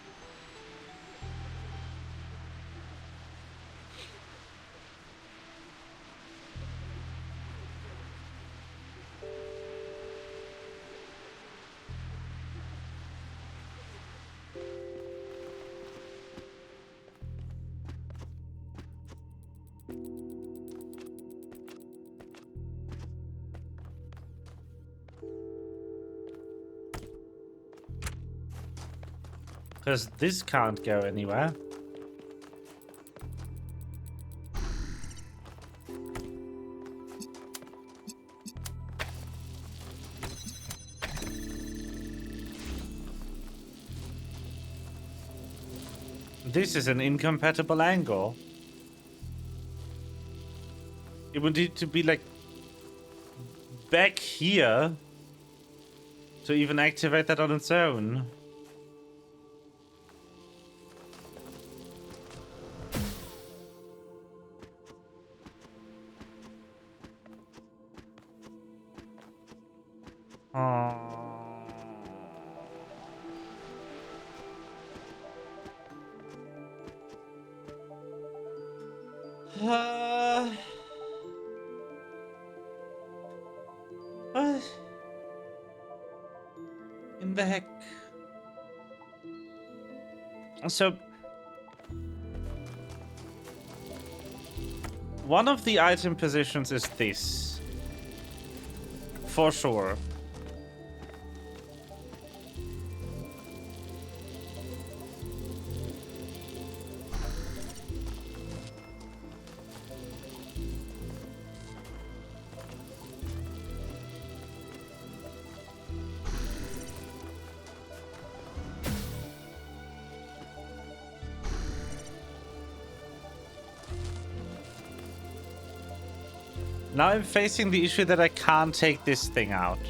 Because this can't go anywhere. This is an incompatible angle. It would need to be like back here to even activate that on its own. What in the heck? So, one of the item positions is this, for sure. Now I'm facing the issue that I can't take this thing out.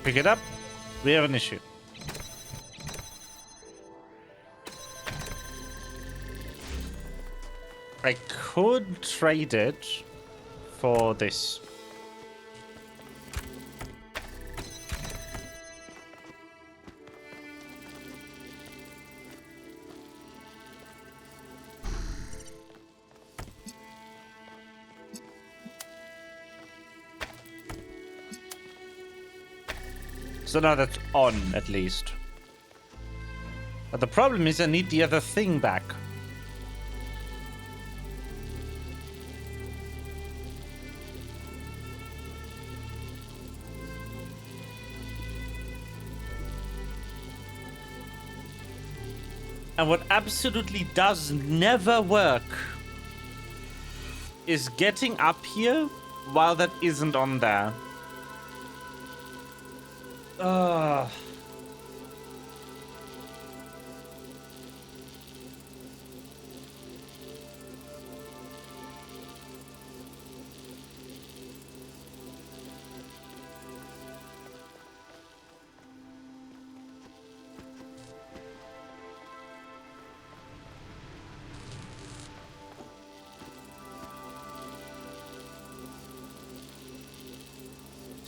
Pick it up. We have an issue. I could trade it for this. So now that's on, at least. But the problem is I need the other thing back. And what absolutely does never work is getting up here while that isn't on there.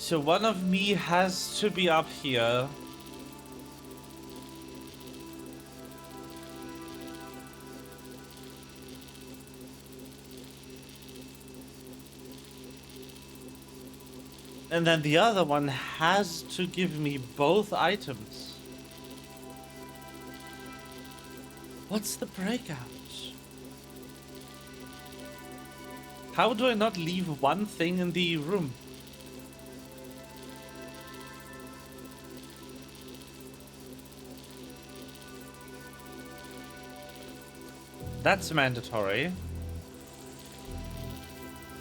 So one of me has to be up here. And then the other one has to give me both items. What's the breakout? How do I not leave one thing in the room? That's mandatory.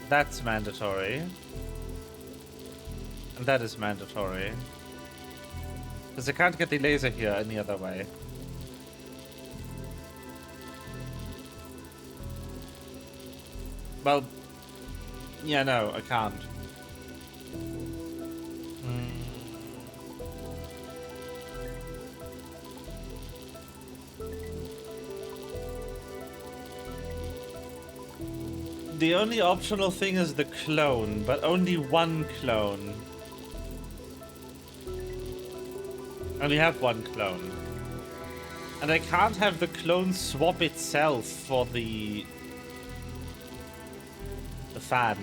That's mandatory. And that is mandatory. Because I can't get the laser here any other way. Well, yeah, no, I can't. The only optional thing is the clone, but only one clone. I only have one clone. And I can't have the clone swap itself for the fan.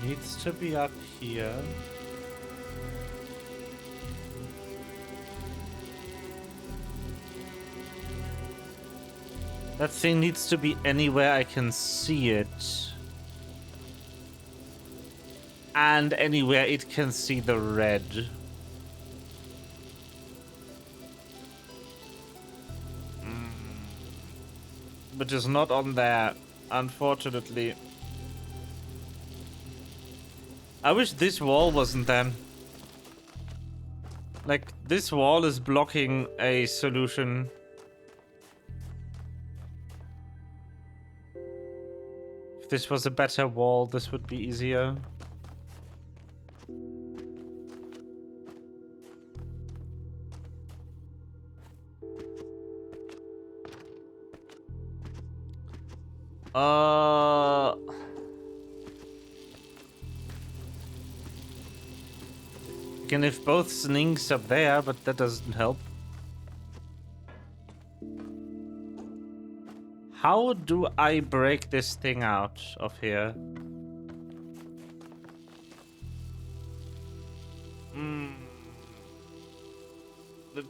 Needs to be up here. That thing needs to be anywhere I can see it. And anywhere it can see the red. Which is not on there, unfortunately. I wish this wall wasn't there. Like, this wall is blocking a solution. If this was a better wall, this would be easier. Again, if both slinks are there, but that doesn't help. How do I break this thing out of here?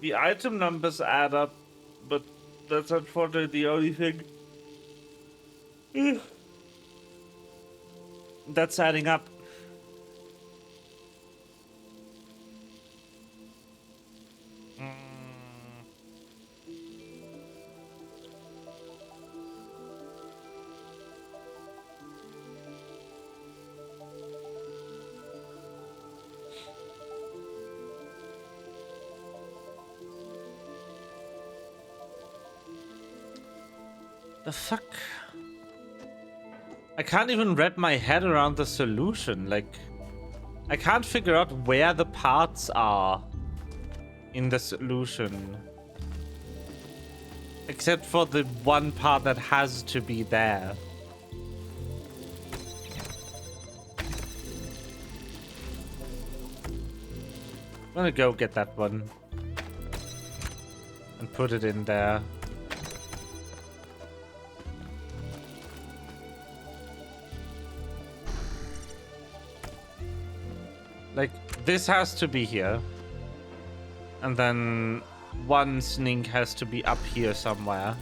The item numbers add up, but that's unfortunately the only thing that's adding up. The fuck? I can't even wrap my head around the solution. Like, I can't figure out where the parts are in the solution. Except for the one part that has to be there. I'm gonna go get that one. And put it in there. Like, this has to be here. And then one snink has to be up here somewhere.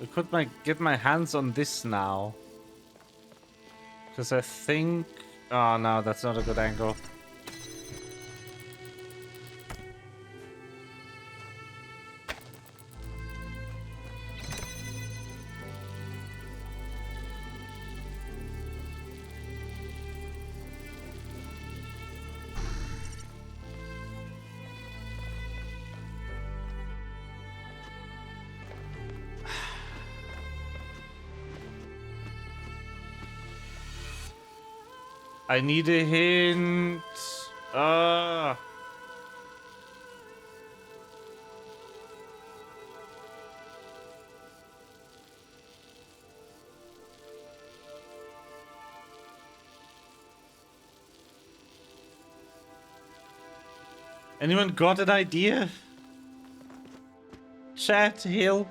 I could get my hands on this now. Because I think... Oh no, that's not a good angle. I need a hint. Anyone got an idea? Chat, help.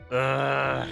Ugh.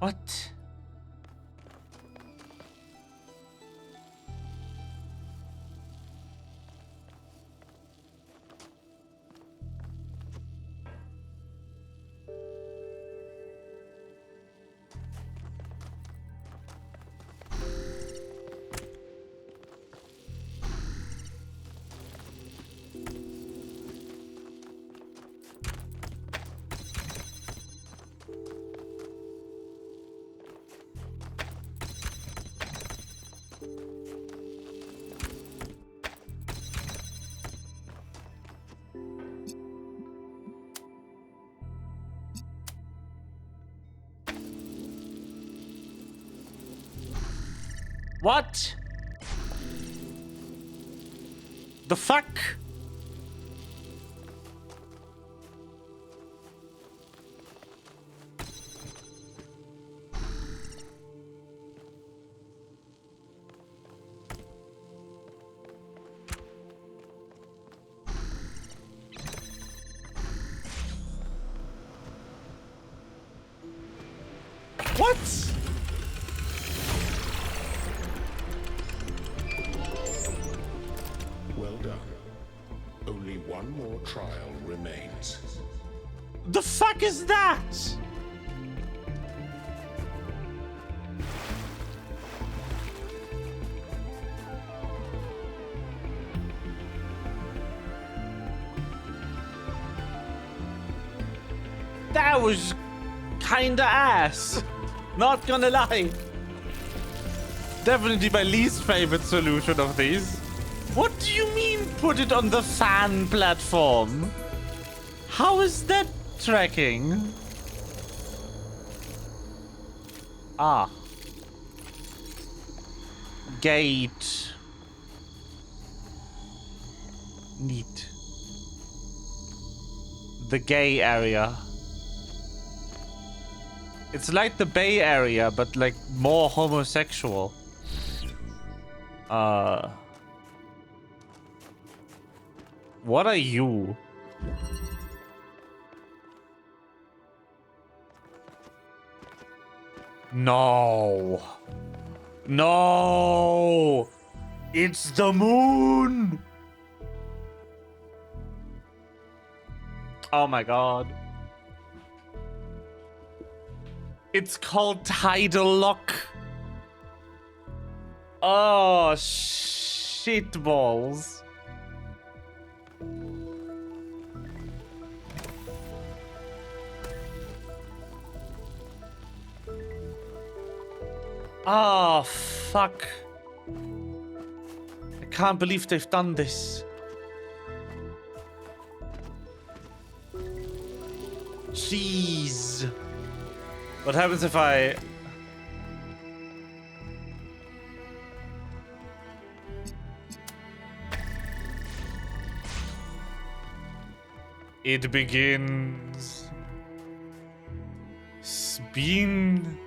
What? What? The fuck? What? Well done. Only one more trial remains. The fuck is that? That was kinda ass. Not gonna lie. Definitely my least favorite solution of these. What do you mean put it on the fan platform? How is that tracking? Ah. Gate. Neat. The gay area. It's like the Bay Area, but like more homosexual. What are you? No. No. It's the moon! Oh my god. It's called Tidal Lock. Oh, shit balls. Oh, fuck. I can't believe they've done this. Jeez. What happens if I... It begins. Spin.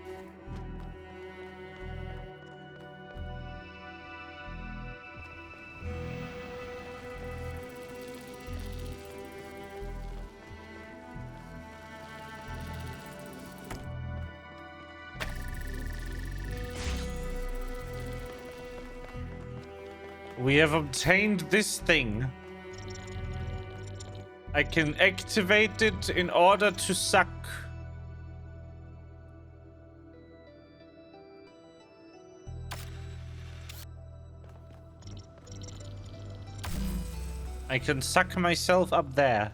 We have obtained this thing. I can activate it in order to suck. I can suck myself up there.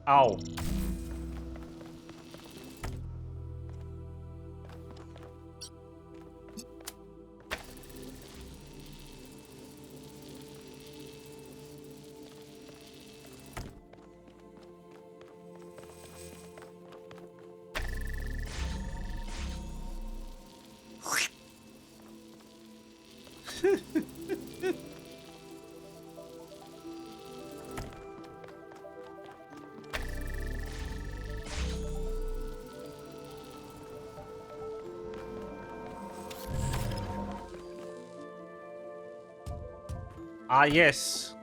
Ow. Ah, yes.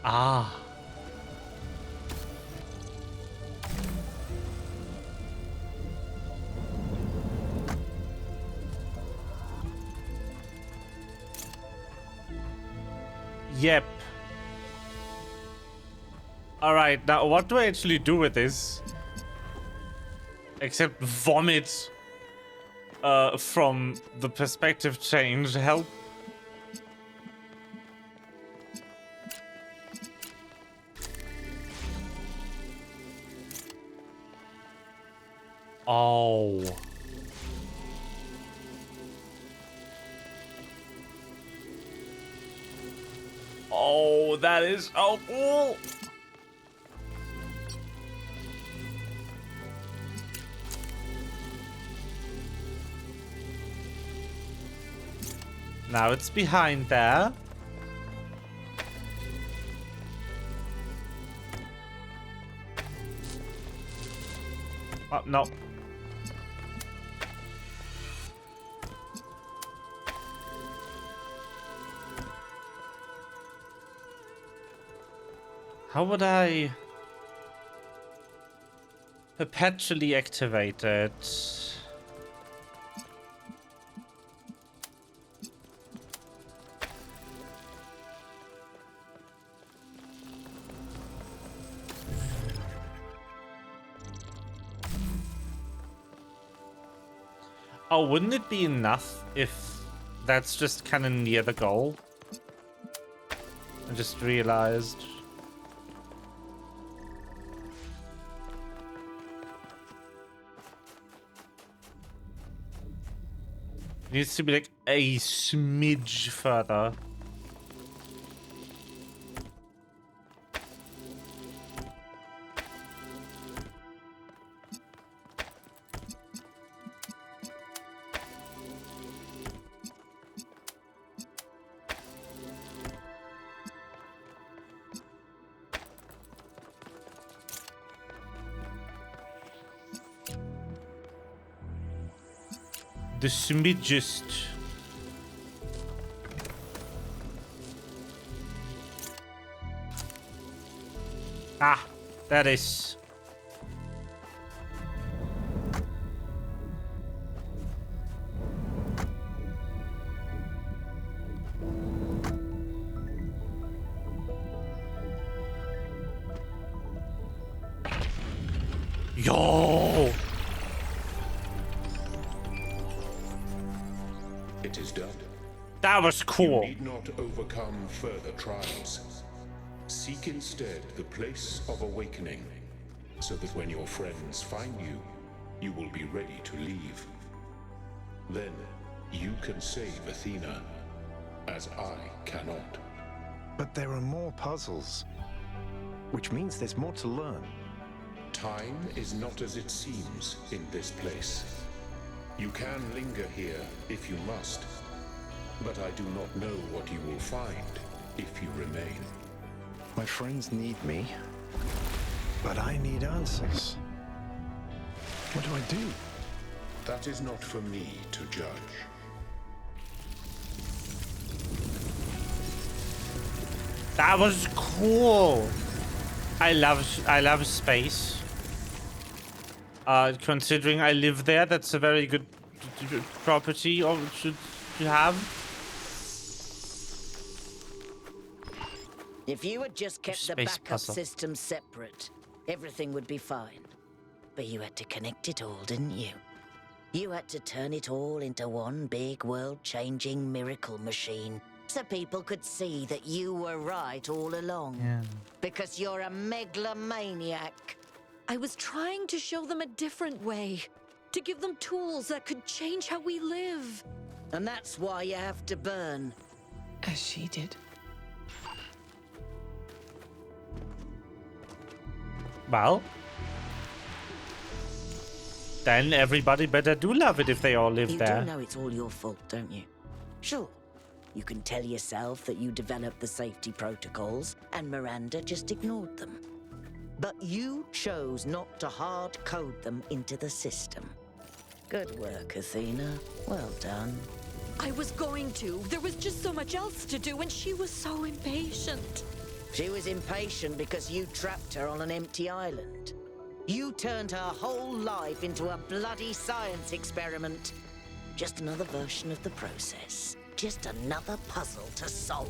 Ah. Yep. Alright, now what do I actually do with this? Except vomit from the perspective change. Help. Oh. Oh, that is so cool. Now it's behind there. Oh, no. How would I perpetually activate it? Oh, wouldn't it be enough if that's just kind of near the goal? I just realized. It needs to be like a smidge further. The smidgest. Ah, that is. Yo! It is done. That was cool. You need not overcome further trials. Seek instead the place of awakening, so that when your friends find you, you will be ready to leave. Then you can save Athena, as I cannot. But there are more puzzles, which means there's more to learn. Time is not as it seems in this place. You can linger here if you must, but I do not know what you will find if you remain. My friends need me, but I need answers. What do I do? That is not for me to judge. That was cool. I love space. Considering I live there, that's a very good property or should have. If you had just kept the Space backup puzzle. system separate, everything would be fine. But you had to connect it all, didn't you? You had to turn it all into one big world-changing miracle machine, so people could see that you were right all along. Yeah. Because you're a megalomaniac. I was trying to show them a different way, to give them tools that could change how we live. And that's why you have to burn. As she did. Well, then everybody better do love it if they all live You there. do know it's all your fault, don't you? Sure. You can tell yourself that you developed the safety protocols and Miranda just ignored them. But you chose not to hard code them into the system. Good work, Athena. Well done. I was going to. There was just so much else to do, and she was so impatient. She was impatient because you trapped her on an empty island. You turned her whole life into a bloody science experiment. Just another version of the process. Just another puzzle to solve.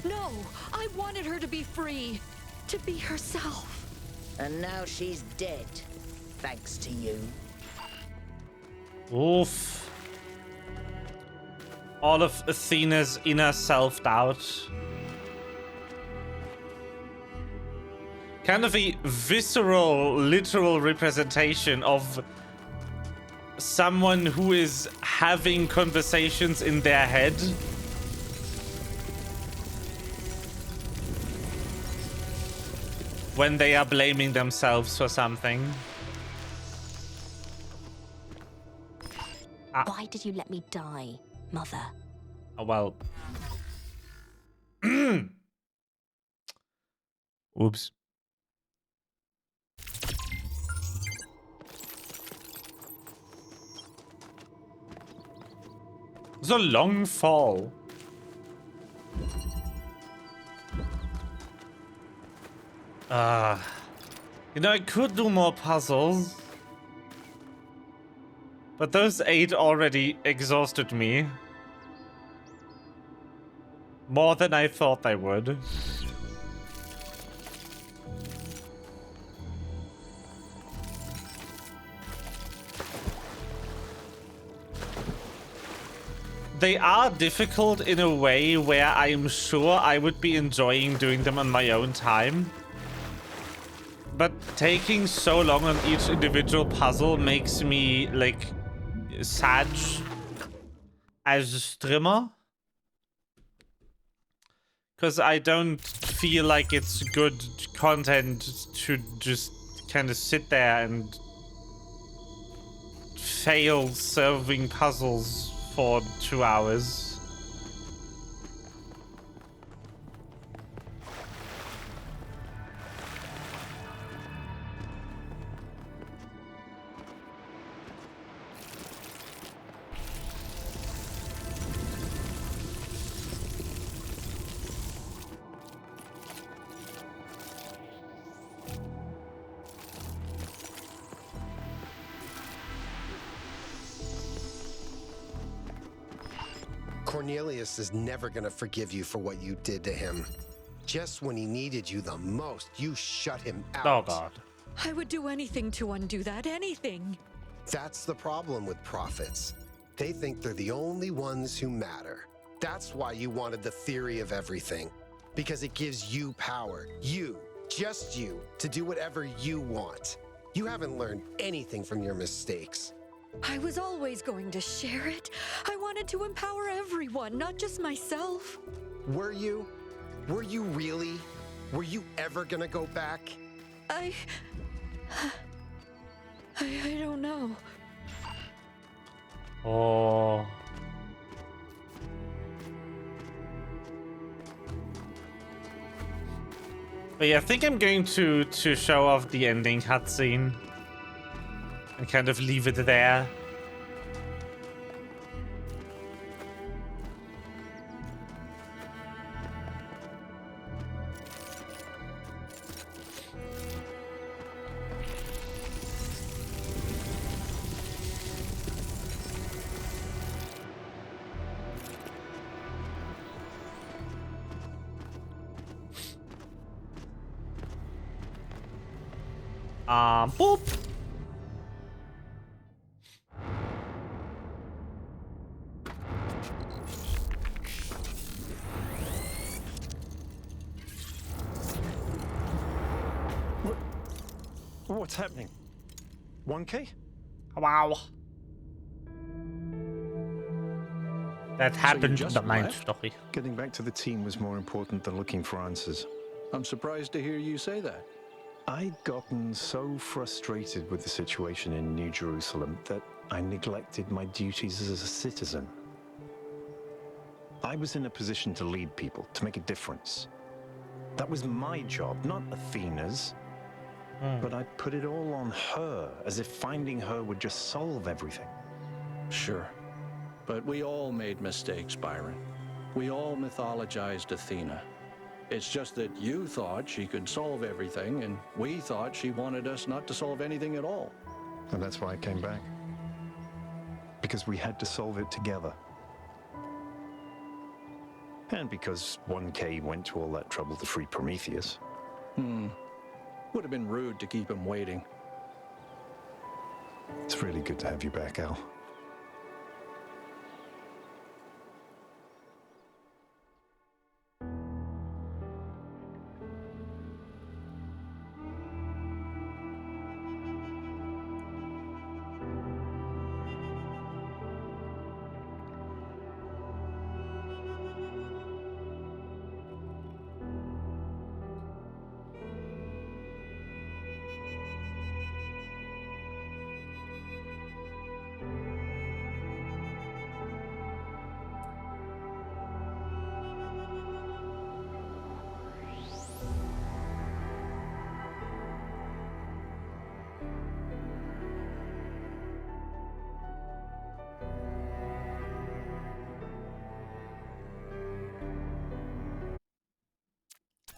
No, I wanted her to be free, to be herself. And now she's dead, thanks to you. Oof. All of Athena's inner self-doubt. Kind of a visceral, literal representation of someone who is having conversations in their head. When they are blaming themselves for something. Why did you let me die, Mother? Oh, well. Oops. It's a long fall. You know, I could do more puzzles. But those 8 already exhausted me. More than I thought they would. they are difficult in a way where I'm sure I would be enjoying doing them on my own time. But taking so long on each individual puzzle makes me, like, sad as a streamer. Because I don't feel like it's good content to just kind of sit there and fail solving puzzles for 2 hours. Cornelius is never gonna forgive you for what you did to him. Just when he needed you the most, you shut him out. Oh, God. I would do anything to undo that, anything. That's the problem with prophets. They think they're the only ones who matter. That's why you wanted the theory of everything. Because it gives you power. You, just you, to do whatever you want. You haven't learned anything from your mistakes. I was always going to share it. I wanted to empower everyone, not just myself. Were you? Were you really? Were you ever gonna go back? I don't know. Oh. But yeah, I think I'm going to show off the ending cutscene and kind of leave it there. Boop. What's happening? 1K? Wow. That happened just in the main left? story. Getting back to the team was more important than looking for answers. I'm surprised to hear you say that. I'd gotten so frustrated with the situation in New Jerusalem that I neglected my duties as a citizen. I was in a position to lead people, to make a difference. That was my job, not Athena's. But I put it all on her, as if finding her would just solve everything. Sure. But we all made mistakes, Byron. We all mythologized Athena. It's just that you thought she could solve everything, and we thought she wanted us not to solve anything at all. And that's why I came back. Because we had to solve it together. And because 1K went to all that trouble to free Prometheus. Would have been rude to keep him waiting. It's really good to have you back, Al.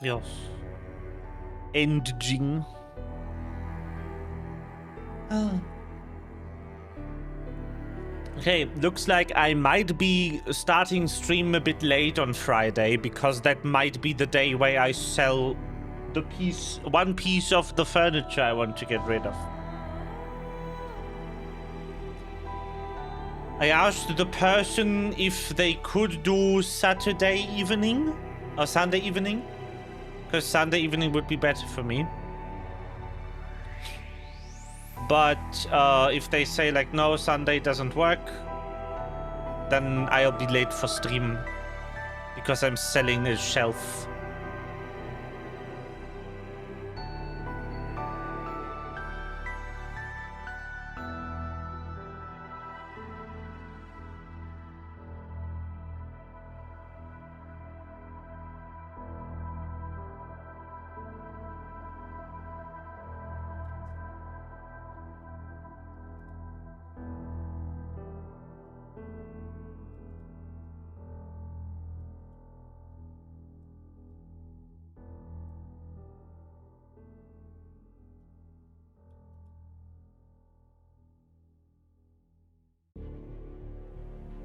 Yes. Ending. Oh. Okay, looks like I might be starting stream a bit late on Friday because that might be the day where I sell the one piece of the furniture I want to get rid of. I asked the person if they could do Saturday evening or Sunday evening, because Sunday evening would be better for me. But if they say like no, Sunday doesn't work, then I'll be late for stream because I'm selling a shelf.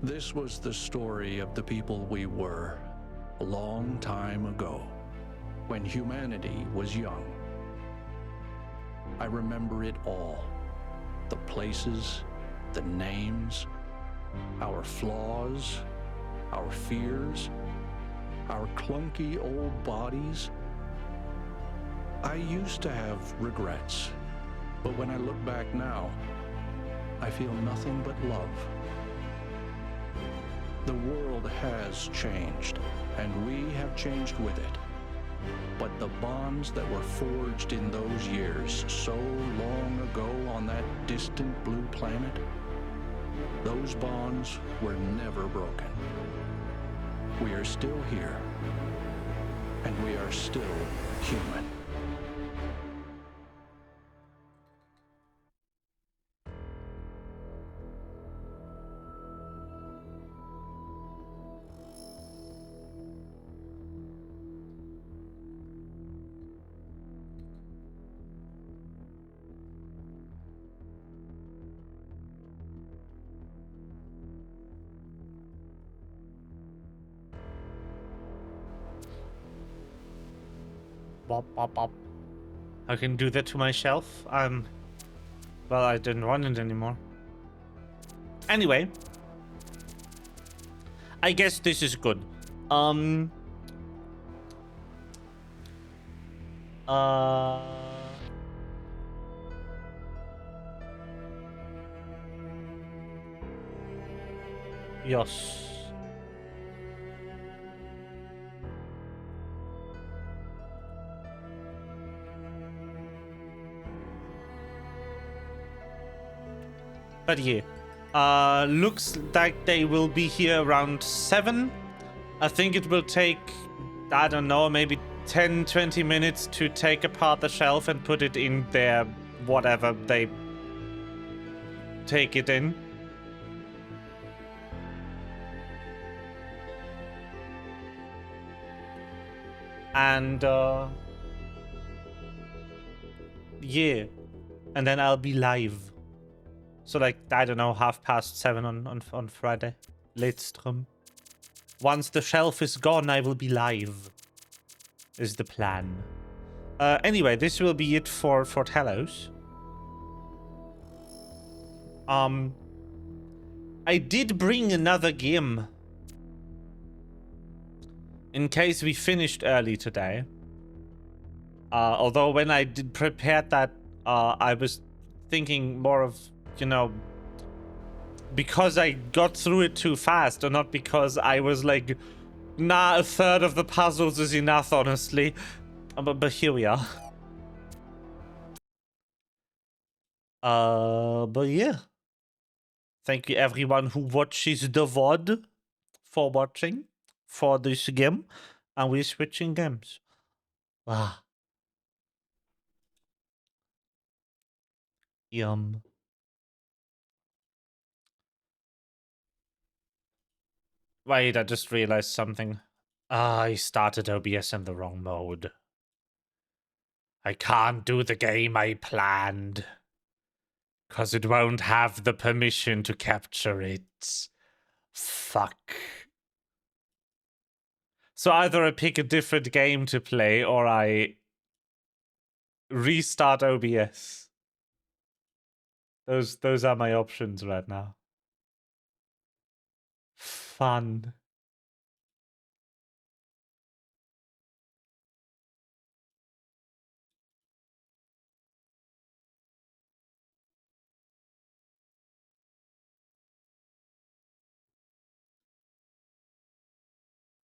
This was the story of the people we were, a long time ago, when humanity was young. I remember it all. The places, the names, our flaws, our fears, our clunky old bodies. I used to have regrets, but when I look back now, I feel nothing but love. The world has changed, and we have changed with it. But the bonds that were forged in those years, so long ago on that distant blue planet, those bonds were never broken. We are still here, and we are still human. Bop, bop, bop. I can do that to my shelf. Well, I didn't want it anymore. Anyway, I guess this is good. Yes. But yeah, looks like they will be here around 7. I think it will take, I don't know, maybe 10-20 minutes to take apart the shelf and put it in their whatever they take it in. And yeah, and then I'll be live. So like, I don't know, 7:30 on Friday. Late stream. Once the shelf is gone, I will be live. Is the plan. Anyway, this will be it for Talos. I did bring another game. In case we finished early today. Although when I did prepare that, I was thinking more of, you know, because I got through it too fast, or not because I was like, nah, a third of the puzzles is enough, honestly. But here we are. But yeah. Thank you everyone who watches the VOD for watching for this game. And we're switching games. Ah. Yum. Wait, I just realized something. I started OBS in the wrong mode. I can't do the game I planned. 'Cause it won't have the permission to capture it. Fuck. So either I pick a different game to play, or I restart OBS. Those are my options right now. fun.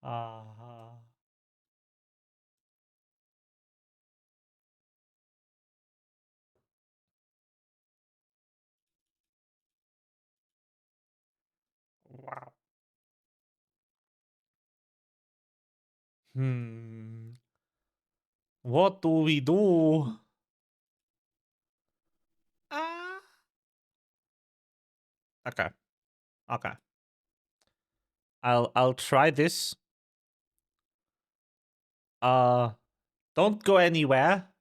Uh, wow. What do we do? Okay. Okay. I'll try this. Don't go anywhere.